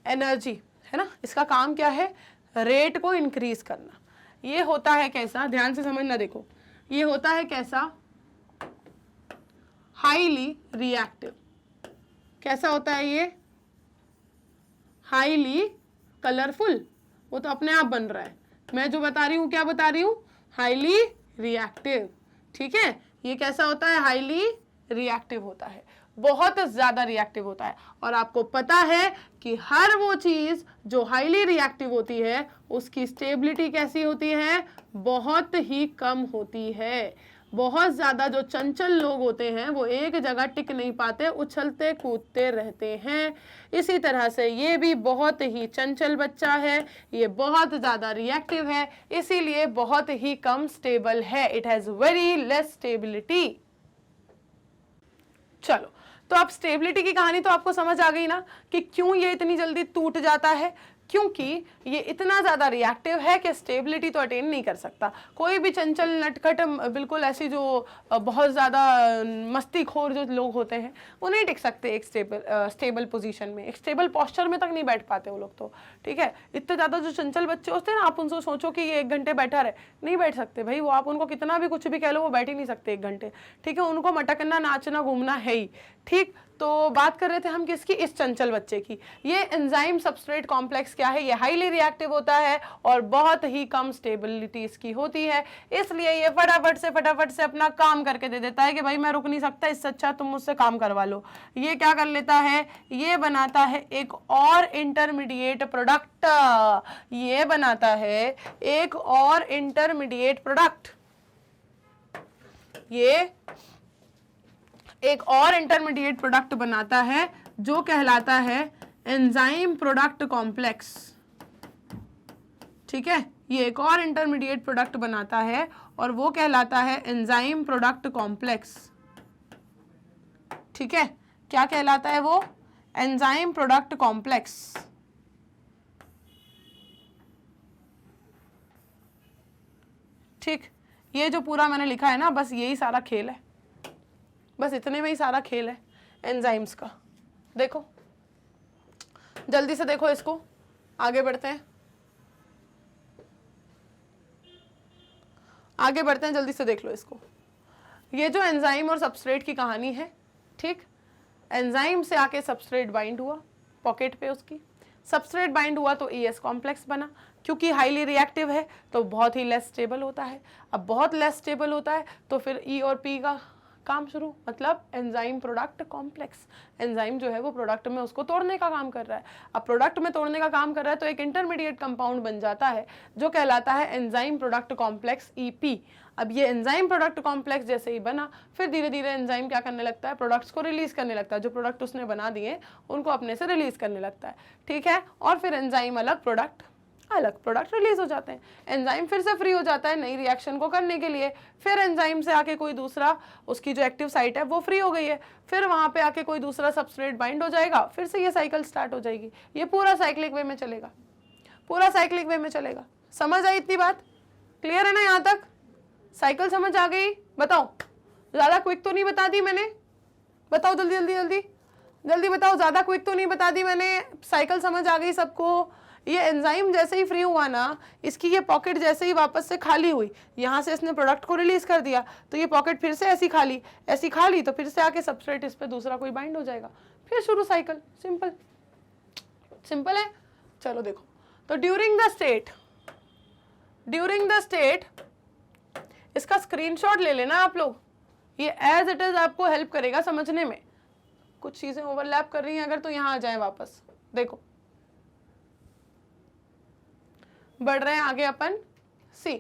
एनर्जी है ना, इसका काम क्या है, रेट को इंक्रीज करना। ये होता है कैसा, ध्यान से समझना, देखो ये होता है कैसा, हाईली रिएक्टिव। कैसा होता है ये, हाईली कलरफुल, वो तो अपने आप बन रहा है, मैं जो बता रही हूं क्या बता रही हूं, हाईली रिएक्टिव, ठीक है, ये कैसा होता है, हाईली रिएक्टिव होता है, बहुत ज्यादा रिएक्टिव होता है। और आपको पता है कि हर वो चीज जो हाईली रिएक्टिव होती है उसकी स्टेबिलिटी कैसी होती है, बहुत ही कम होती है। बहुत ज्यादा जो चंचल लोग होते हैं वो एक जगह टिक नहीं पाते, उछलते कूदते रहते हैं। इसी तरह से ये भी बहुत ही चंचल बच्चा है, ये बहुत ज्यादा रिएक्टिव है, इसीलिए बहुत ही कम स्टेबल है, it has very less stability. चलो, तो अब स्टेबिलिटी की कहानी तो आपको समझ आ गई ना कि क्यों ये इतनी जल्दी टूट जाता है, क्योंकि ये इतना ज़्यादा रिएक्टिव है कि स्टेबिलिटी तो अटेन नहीं कर सकता। कोई भी चंचल नटखट बिल्कुल ऐसी जो बहुत ज़्यादा मस्तीखोर जो लोग होते हैं वो नहीं टिक सकते एक स्टेबल पोजीशन में, एक स्टेबल पॉस्चर में तक नहीं बैठ पाते वो लोग तो, ठीक है। इतने ज़्यादा जो चंचल बच्चे होते हैं ना, आप उनसे सोचो कि ये 1 घंटे बैठा रहे, नहीं बैठ सकते भाई वो, आप उनको कितना भी कुछ भी कह लो वो बैठ ही नहीं सकते 1 घंटे, ठीक है। उनको मटकना नाचना घूमना है ही, ठीक। तो बात कर रहे थे हम किसकी, इस चंचल बच्चे की। ये एंजाइम सबस्ट्रेट कॉम्प्लेक्स क्या है, ये हाईली रिएक्टिव होता है और बहुत ही कम स्टेबिलिटी इसकी होती है, इसलिए ये फटाफट से अपना काम करके दे देता है कि भाई मैं रुक नहीं सकता, इससे अच्छा तुम मुझसे काम करवा लो। ये क्या कर लेता है, ये बनाता है एक और इंटरमीडिएट प्रोडक्ट, ये बनाता है एक और इंटरमीडिएट प्रोडक्ट, ये एक और इंटरमीडिएट प्रोडक्ट बनाता है जो कहलाता है एंजाइम प्रोडक्ट कॉम्प्लेक्स, ठीक है। ये एक और इंटरमीडिएट प्रोडक्ट बनाता है और वो कहलाता है एंजाइम प्रोडक्ट कॉम्प्लेक्स, ठीक है। क्या कहलाता है वो, एंजाइम प्रोडक्ट कॉम्प्लेक्स, ठीक। ये जो पूरा मैंने लिखा है ना, बस यही सारा खेल है, बस इतने में ही सारा खेल है एंजाइम्स का। देखो जल्दी से देखो इसको, आगे बढ़ते हैं, आगे बढ़ते हैं, जल्दी से देख लो इसको। ये जो एंजाइम और सबस्ट्रेट की कहानी है, ठीक। एंजाइम से आके सबस्ट्रेट बाइंड हुआ पॉकेट पे उसकी, सबस्ट्रेट बाइंड हुआ तो ES कॉम्प्लेक्स बना, क्योंकि हाईली रिएक्टिव है तो बहुत ही लेस स्टेबल होता है। अब बहुत लेस स्टेबल होता है तो फिर E और P का काम शुरू, मतलब एंजाइम प्रोडक्ट कॉम्प्लेक्स। एंजाइम जो है वो प्रोडक्ट में उसको तोड़ने का काम कर रहा है। अब प्रोडक्ट में तोड़ने का काम कर रहा है तो एक इंटरमीडिएट कंपाउंड बन जाता है जो कहलाता है एंजाइम प्रोडक्ट कॉम्प्लेक्स EP। अब ये एंजाइम प्रोडक्ट कॉम्प्लेक्स जैसे ही बना, फिर धीरे धीरे एंजाइम क्या करने लगता है, प्रोडक्ट्स को रिलीज करने लगता है, जो प्रोडक्ट उसने बना दिए उनको अपने से रिलीज करने लगता है, ठीक है। और फिर एंजाइम अलग, प्रोडक्ट अलग, प्रोडक्ट रिलीज हो जाते हैं। एंजाइम फिर से फ्री हो जाता है नई रिएक्शन को करने के लिए, फिर एंजाइम से आके कोई दूसरा, उसकी जो एक्टिव साइट है वो फ्री हो गई है, फिर वहां पे आके कोई दूसरा सबस्ट्रेट बाइंड हो जाएगा, फिर से ये साइकिल स्टार्ट हो जाएगी। ये पूरा साइक्लिक वे में चलेगा, पूरा साइक्लिक वे में चलेगा। समझ आई इतनी बात, क्लियर है ना यहाँ तक, साइकिल समझ आ गई? बताओ, ज्यादा क्विक तो नहीं बता दी मैंने, बताओ जल्दी जल्दी जल्दी जल्दी बताओ, ज्यादा क्विक तो नहीं बता दी मैंने, साइकिल समझ आ गई सबको। ये एंजाइम जैसे ही फ्री हुआ ना, इसकी ये पॉकेट जैसे ही वापस से खाली हुई, यहाँ से इसने प्रोडक्ट को रिलीज कर दिया तो ये पॉकेट फिर से ऐसी खाली तो फिर से आके सबस्ट्रेट इस पे दूसरा कोई बाइंड हो जाएगा, फिर शुरू साइकिल। सिंपल, सिंपल है। चलो देखो, तो ड्यूरिंग द स्टेट इसका स्क्रीनशॉट ले लेना आप लोग, ये एज इट इज आपको हेल्प करेगा समझने में। कुछ चीजें ओवरलैप कर रही हैं अगर तो यहाँ आ जाए वापस। देखो बढ़ रहे हैं आगे अपन। See,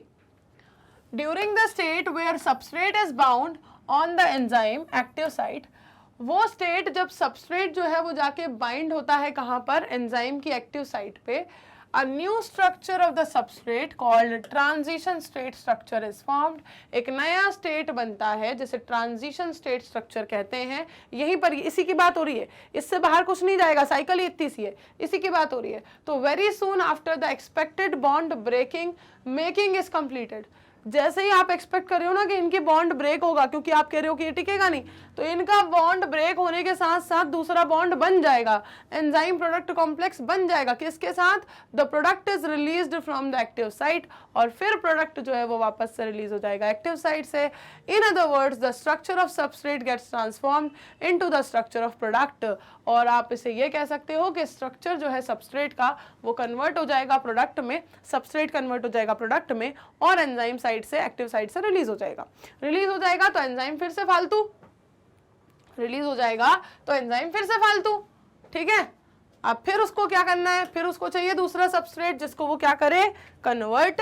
during the state where substrate is bound on the enzyme active site, वो स्टेट जब सबस्ट्रेट जो है वो जाके बाइंड होता है कहाँ पर, एंजाइम की एक्टिव साइट पे, a new structure of the substrate called transition state structure is formed। एक नया स्टेट बनता है जिसे ट्रांजिशन स्टेट स्ट्रक्चर कहते हैं। यहीं पर इसी की बात हो रही है, इससे बाहर कुछ नहीं जाएगा, साइकिल ही इतनी सी है, इसी की बात हो रही है। तो very soon after the expected bond breaking making is completed, जैसे ही आप एक्सपेक्ट कर रहे हो ना कि इनकी बॉन्ड ब्रेक होगा, क्योंकि आप कह रहे हो कि ये टिकेगा नहीं, तो इनका बॉन्ड ब्रेक होने के साथ साथ दूसरा बॉन्ड बन जाएगा, एंजाइम प्रोडक्ट कॉम्प्लेक्स बन जाएगा। किसके साथ? The product is released from the active site, और फिर प्रोडक्ट जो है वो वापस से रिलीज हो जाएगा एक्टिव साइट से। In other words the structure of substrate gets transformed into the structure of product. और आप इसे ये कह सकते हो कि स्ट्रक्चर जो है सबस्ट्रेट का वो कन्वर्ट हो जाएगा प्रोडक्ट में, सबस्ट्रेट कन्वर्ट हो जाएगा प्रोडक्ट में, और एंजाइम साइड से, एक्टिव साइड से रिलीज हो जाएगा। रिलीज हो जाएगा तो एंजाइम फिर से फालतू, रिलीज हो जाएगा तो एंजाइम फिर से फालतू, ठीक है। अब फिर उसको क्या करना है, फिर उसको चाहिए दूसरा सबस्ट्रेट जिसको वो क्या करे, कन्वर्ट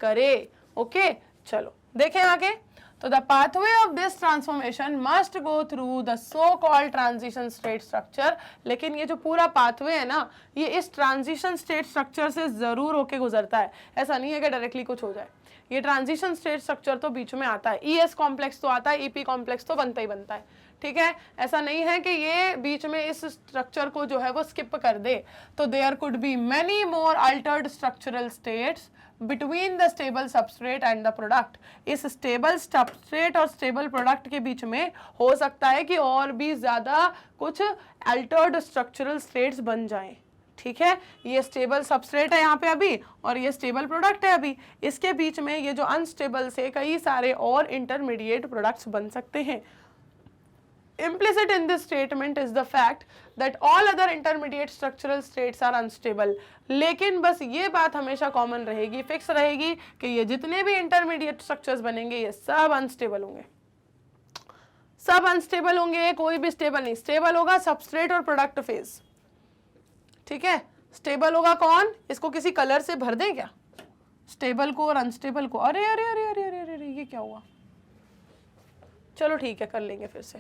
करे। ओके, चलो देखें आगे। तो the pathway of this transformation must go through the so called transition state structure. लेकिन ये जो पूरा पाथवे है ना, ये इस ट्रांजिशन स्टेट स्ट्रक्चर से जरूर होके गुजरता है, ऐसा नहीं है कि डायरेक्टली कुछ हो जाए। ये ट्रांजिशन स्टेट स्ट्रक्चर तो बीच में आता है, ईएस कॉम्प्लेक्स तो आता है, ईपी कॉम्प्लेक्स तो बनता ही बनता है, ठीक है। ऐसा नहीं है कि ये बीच में इस स्ट्रक्चर को जो है वो स्किप कर दे। तो there could be many more altered structural states between the stable substrate and the product. इस स्टेबल सबस्ट्रेट और स्टेबल प्रोडक्ट के बीच में हो सकता है कि और भी ज्यादा कुछ अल्टर्ड स्ट्रक्चरल स्टेट्स बन जाएं, ठीक है। ये स्टेबल सबस्ट्रेट है यहाँ पे अभी और ये स्टेबल प्रोडक्ट है अभी, इसके बीच में ये जो अनस्टेबल से कई सारे और इंटरमीडिएट प्रोडक्ट्स बन सकते हैं। Implicit in this statement is the fact that all other intermediate structural states are unstable। लेकिन बस ये बात हमेशा कॉमन रहेगी, फिक्स रहेगी कि ये जितने भी इंटरमीडिएट स्ट्रक्चर्स बनेंगे ये सब अनस्टेबल होंगे, सब अनस्टेबल होंगे, कोई भी स्टेबल नहीं। स्टेबल होगा सबस्ट्रेट और प्रोडक्ट फेज, ठीक है। स्टेबल होगा कौन, इसको किसी कलर से भर दें क्या, स्टेबल को और अनस्टेबल को। अरे अरे अरे अरे अरे अरे ये क्या हुआ, चलो ठीक है कर लेंगे फिर से।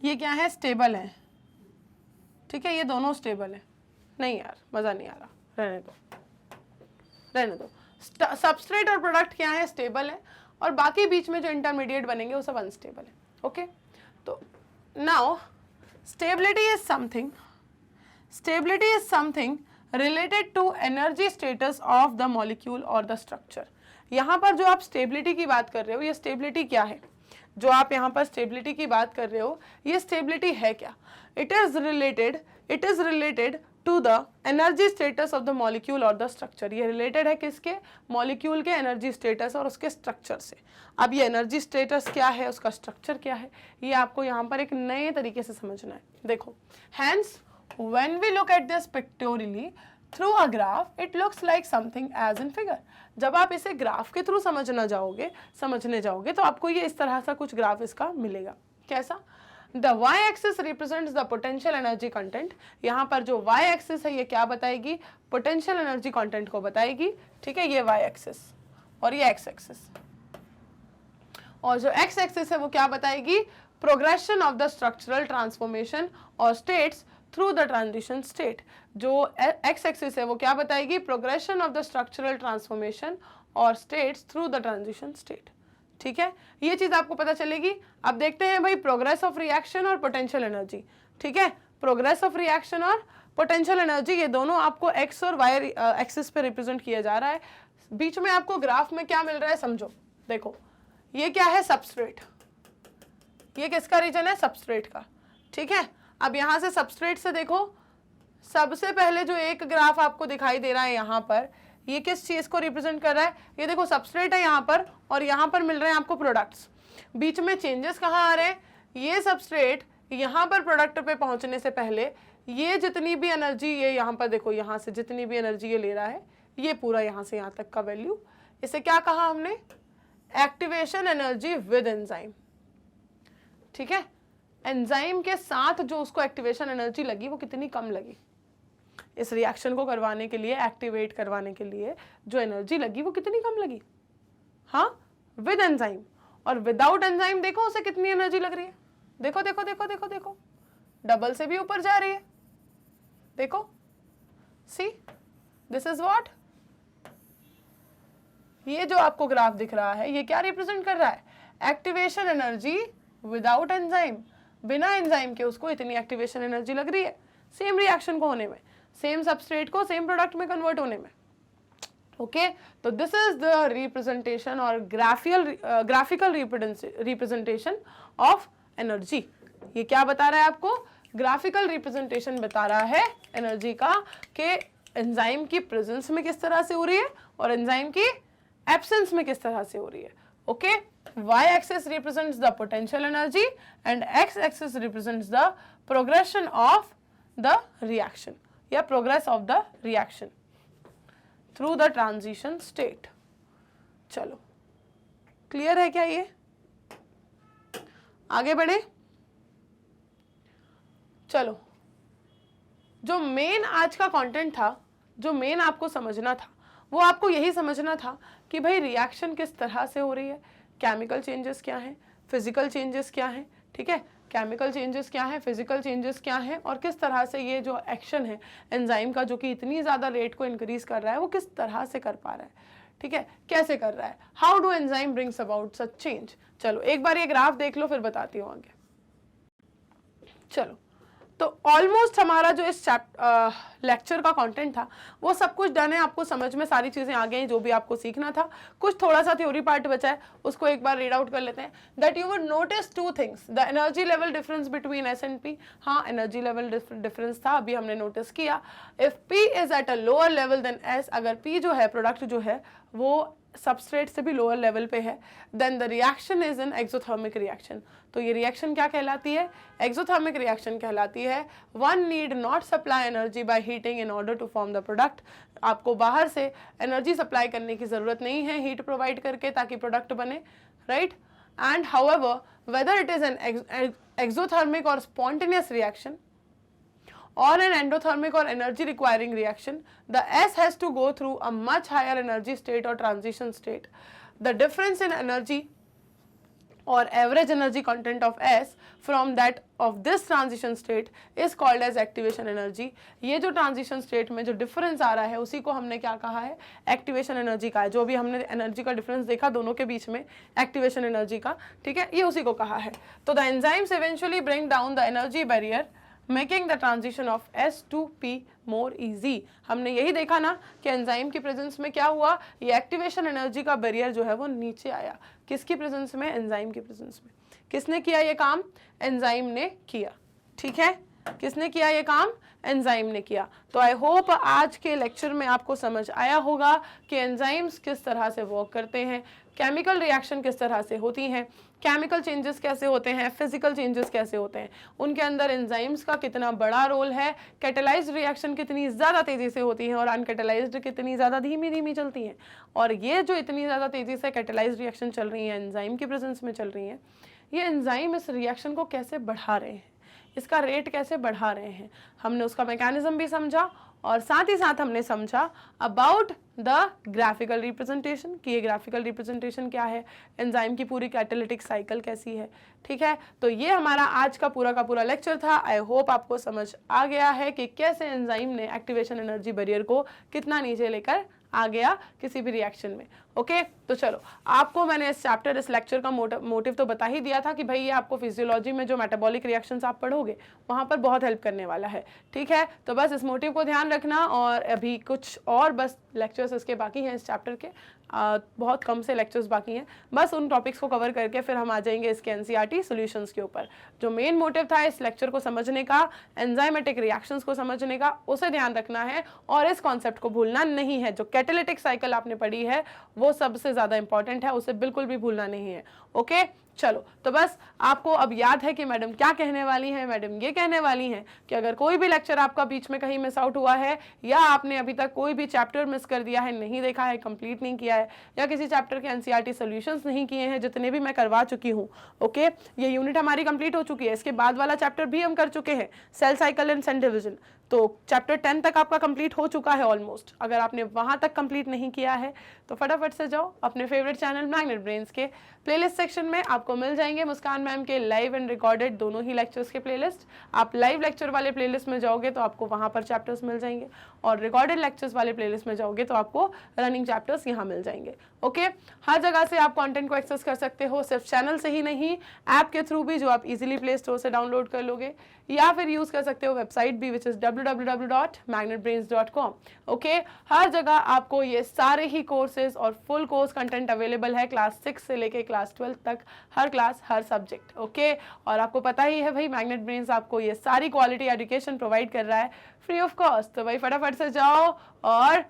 ये क्या है, स्टेबल है, ठीक है। ये दोनों स्टेबल है, नहीं यार मजा नहीं आ रहा, रहने दो रहने दो। सबस्ट्रेट और प्रोडक्ट क्या है, स्टेबल है, और बाकी बीच में जो इंटरमीडिएट बनेंगे वो सब अनस्टेबल है, ओके। तो now stability is something related to energy status of the molecule और द स्ट्रक्चर। यहाँ पर जो आप स्टेबिलिटी की बात कर रहे हो, ये स्टेबिलिटी क्या है, जो आप यहाँ पर स्टेबिलिटी की बात कर रहे हो, ये स्टेबिलिटी है क्या। It is related to the energy status of the molecule और द स्ट्रक्चर। ये रिलेटेड है किसके, मॉलिक्यूल के एनर्जी स्टेटस और उसके स्ट्रक्चर से। अब ये एनर्जी स्टेटस क्या है, उसका स्ट्रक्चर क्या है, ये आपको यहाँ पर एक नए तरीके से समझना है। देखो, hence when we look at this pictorially through a graph it looks like something as in figure. जब आप इसे ग्राफ के थ्रू समझने जाओगे तो आपको ये इस तरह सा कुछ ग्राफ इसका मिलेगा। कैसा, the Y axis represents the potential energy content. यहाँ पर जो वाई एक्सिस है ये क्या बताएगी, पोटेंशियल एनर्जी कंटेंट को बताएगी, ठीक है। ये वाई एक्सिस और ये एक्स एक्सिस, और जो एक्स एक्सिस है वो क्या बताएगी, progression of the structural transformation और states through the transition state. जो एक्स एक्सिस है वो क्या बताएगी, progression of the structural transformation और states through the transition state, ठीक है। ये चीज आपको पता चलेगी। अब देखते हैं भाई प्रोग्रेस ऑफ रिएक्शन और पोटेंशियल एनर्जी, ठीक है। प्रोग्रेस ऑफ रिएक्शन और पोटेंशियल एनर्जी ये दोनों आपको एक्स और वाई एक्सिस पे रिप्रेजेंट किया जा रहा है। बीच में आपको ग्राफ में क्या मिल रहा है समझो। देखो ये क्या है, सबस्ट्रेट, ये किसका रीजन है, सबस्ट्रेट का, ठीक है। अब यहाँ से सबस्ट्रेट से देखो, सबसे पहले जो एक ग्राफ आपको दिखाई दे रहा है यहाँ पर, ये किस चीज को रिप्रेजेंट कर रहा है, ये देखो सबस्ट्रेट है यहाँ पर और यहाँ पर मिल रहे हैं आपको प्रोडक्ट्स। बीच में चेंजेस कहाँ आ रहे हैं, ये सबस्ट्रेट यहाँ पर प्रोडक्ट पे पहुंचने से पहले ये जितनी भी एनर्जी, ये यहाँ पर देखो, यहाँ से जितनी भी एनर्जी ये ले रहा है, ये पूरा यहाँ से यहाँ तक का वैल्यू, इसे क्या कहा हमने, एक्टिवेशन एनर्जी विद एंजाइम, ठीक है। एंजाइम के साथ जो उसको एक्टिवेशन एनर्जी लगी वो कितनी कम लगी, इस रिएक्शन को करवाने के लिए, एक्टिवेट करवाने के लिए जो एनर्जी लगी वो कितनी कम लगी, हाँ, विद एंजाइम। और विदाउट एंजाइम देखो उसे कितनी एनर्जी लग रही है, देखो देखो देखो देखो देखो, डबल से भी ऊपर जा रही है, देखो, सी दिस इज व्हाट, ये जो आपको ग्राफ दिख रहा है ये क्या रिप्रेजेंट कर रहा है, एक्टिवेशन एनर्जी विदाउट एंजाइम। बिना एंजाइम के उसको इतनी एक्टिवेशन एनर्जी लग रही है सेम रिएक्शन को होने में, सेम सबस्ट्रेट को सेम प्रोडक्ट में कन्वर्ट होने में, ओके। तो दिस इज द रिप्रेजेंटेशन और ग्राफिकल रिप्रेजेंटेशन ऑफ एनर्जी। ये क्या बता रहा है आपको, ग्राफिकल रिप्रेजेंटेशन बता रहा है एनर्जी का, कि एंजाइम की प्रेजेंस में किस तरह से हो रही है और एंजाइम की एब्सेंस में किस तरह से हो रही है, okay. y-axis represents the potential energy and x-axis represents the progression of the reaction या progress of the reaction through the transition state। चलो क्लियर है क्या, ये आगे बढ़े। चलो, जो मेन आज का कंटेंट था, जो मेन आपको समझना था, वो आपको यही समझना था कि भाई रिएक्शन किस तरह से हो रही है, केमिकल चेंजेस क्या हैं, फिजिकल चेंजेस क्या हैं, ठीक है, केमिकल चेंजेस क्या है, फिजिकल चेंजेस क्या हैं, और किस तरह से ये जो एक्शन है एंजाइम का जो कि इतनी ज़्यादा रेट को इंक्रीज कर रहा है, वो किस तरह से कर पा रहा है, ठीक है, कैसे कर रहा है, how do enzyme brings about such change. चलो एक बार ये ग्राफ देख लो, फिर बताती हूँ आगे। चलो, तो ऑलमोस्ट हमारा जो इस लेक्चर का कंटेंट था वो सब कुछ डन है, आपको समझ में सारी चीजें आ गई जो भी आपको सीखना था। कुछ थोड़ा सा थ्योरी पार्ट बचा है, उसको एक बार रीड आउट कर लेते हैं। That you would notice two things, the energy level difference between S and P. हाँ, एनर्जी लेवल डिफरेंस था, अभी हमने नोटिस किया। If P is at a lower level than S, अगर पी जो है प्रोडक्ट जो है वो सबस्ट्रेट से भी लोअर लेवल पे है, then the reaction is an exothermic reaction. तो ये रिएक्शन क्या कहलाती है, एक्सोथर्मिक रिएक्शन कहलाती है। One need not supply energy by heating in order to form the product. आपको बाहर से एनर्जी सप्लाई करने की जरूरत नहीं है हीट प्रोवाइड करके ताकि प्रोडक्ट बने, right. And however whether it is an exothermic और spontaneous reaction or an endothermic or energy requiring reaction, the S has to go through a much higher energy state or transition state. The difference in energy or average energy content of S from that of this transition state is called as activation energy. ये जो transition state में जो difference आ रहा है उसी को हमने क्या कहा है, activation energy का है। जो भी हमने energy का difference देखा दोनों के बीच में activation energy का, ठीक है, ये उसी को कहा है। तो the enzymes eventually bring down the energy barrier making the transition of S to P more easy. हमने यही देखा ना कि एंजाइम की प्रेजेंस में क्या हुआ, ये एक्टिवेशन एनर्जी का बैरियर जो है वो नीचे आया। किसकी प्रेजेंस में, एंजाइम की प्रेजेंस में। किसने किया ये काम, एंजाइम ने किया, ठीक है, किसने किया ये काम, एंजाइम ने किया। तो आई होप आज के लेक्चर में आपको समझ आया होगा कि एंजाइम्स किस तरह से वर्क करते हैं, केमिकल रिएक्शन किस तरह से होती हैं, केमिकल चेंजेस कैसे होते हैं, फिजिकल चेंजेस कैसे होते हैं, उनके अंदर एंजाइम्स का कितना बड़ा रोल है, कैटेलाइज्ड रिएक्शन कितनी ज़्यादा तेज़ी से होती हैं और अनकैटेलाइज्ड कितनी ज़्यादा धीमी धीमी चलती हैं। और ये जो इतनी ज़्यादा तेज़ी से कैटेलाइज्ड रिएक्शन चल रही है, एंजाइम की प्रेजेंस में चल रही हैं, ये एंजाइम इस रिएक्शन को कैसे बढ़ा रहे हैं, इसका रेट कैसे बढ़ा रहे हैं, हमने उसका मैकेनिज्म भी समझा और साथ ही साथ हमने समझा अबाउट द ग्राफिकल रिप्रेजेंटेशन कि ये ग्राफिकल रिप्रेजेंटेशन क्या है, एंजाइम की पूरी कैटालिटिक साइकिल कैसी है, ठीक है। तो ये हमारा आज का पूरा लेक्चर था। आई होप आपको समझ आ गया है कि कैसे एंजाइम ने एक्टिवेशन एनर्जी बैरियर को कितना नीचे लेकर आ गया किसी भी रिएक्शन में। ओके, तो चलो आपको मैंने इस चैप्टर, इस लेक्चर का मोटिव तो बता ही दिया था कि भाई ये आपको फिजियोलॉजी में जो मेटाबॉलिक रिएक्शंस आप पढ़ोगे वहाँ पर बहुत हेल्प करने वाला है, ठीक है। तो बस इस मोटिव को ध्यान रखना और अभी कुछ और बस लेक्चर्स इसके बाकी हैं इस चैप्टर के, बहुत कम से लेक्चर्स बाकी हैं, बस उन टॉपिक्स को कवर करके फिर हम आ जाएंगे इसके एनसीईआरटी सॉल्यूशंस के ऊपर। जो मेन मोटिव था इस लेक्चर को समझने का, एंजाइमेटिक रिएक्शंस को समझने का, उसे ध्यान रखना है और इस कॉन्सेप्ट को भूलना नहीं है। जो कैटालिटिक साइकिल आपने पढ़ी है वो सबसे ज़्यादा इंपॉर्टेंट है, उसे बिल्कुल भी भूलना नहीं है। ओके, चलो तो बस आपको अब याद है कि मैडम क्या कहने वाली हैं। मैडम ये कहने वाली हैं कि अगर कोई भी लेक्चर आपका बीच में कहीं मिस आउट हुआ है या आपने अभी तक कोई भी चैप्टर मिस कर दिया है, नहीं देखा है, कंप्लीट नहीं किया है, या किसी चैप्टर के एनसीईआरटी सॉल्यूशंस नहीं किए हैं, जितने भी मैं करवा चुकी हूँ, ओके, ये यूनिट हमारी कंप्लीट हो चुकी है। इसके बाद वाला चैप्टर भी हम कर चुके हैं, cell cycle and cell division, तो चैप्टर 10 तक आपका कंप्लीट हो चुका है ऑलमोस्ट। अगर आपने वहाँ तक कंप्लीट नहीं किया है तो फटाफट से जाओ अपने फेवरेट चैनल मैग्नेट ब्रेन्स के प्लेलिस्ट सेक्शन में, आपको मिल जाएंगे मुस्कान मैम के लाइव एंड रिकॉर्डेड दोनों ही लेक्चर्स के प्लेलिस्ट। आप लाइव लेक्चर वाले प्लेलिस्ट में जाओगे तो आपको वहाँ पर चैप्टर्स मिल जाएंगे और रिकॉर्डेड लेक्चर्स वाले प्लेलिस्ट में जाओगे तो आपको रनिंग चैप्टर्स यहाँ मिल जाएंगे। ओके, हर जगह से आप कंटेंट को एक्सेस कर सकते हो, सिर्फ चैनल से ही नहीं, ऐप के थ्रू भी जो आप इजीली प्ले स्टोर से डाउनलोड कर लोगे, या फिर यूज़ कर सकते हो वेबसाइट भी विच इज़ www.magnetbrains.com। ओके, हर जगह आपको ये सारे ही कोर्सेज और फुल कोर्स कंटेंट अवेलेबल है क्लास 6 से लेके क्लास 12 तक, हर क्लास हर सब्जेक्ट। ओके, और आपको पता ही है भाई मैग्नेट ब्रेन्स आपको ये सारी क्वालिटी एजुकेशन प्रोवाइड कर रहा है फ्री ऑफ कॉस्ट। तो भाई फटाफट से जाओ और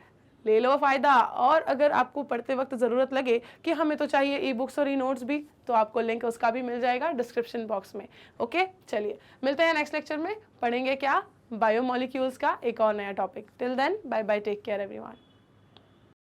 ले लो फ़ायदा। और अगर आपको पढ़ते वक्त ज़रूरत लगे कि हमें तो चाहिए ई बुक्स और ई नोट्स भी, तो आपको लिंक उसका भी मिल जाएगा डिस्क्रिप्शन बॉक्स में। ओके, चलिए मिलते हैं नेक्स्ट लेक्चर में, पढ़ेंगे क्या, बायोमोलिक्यूल्स का एक और नया topic. Till then bye bye, take care everyone.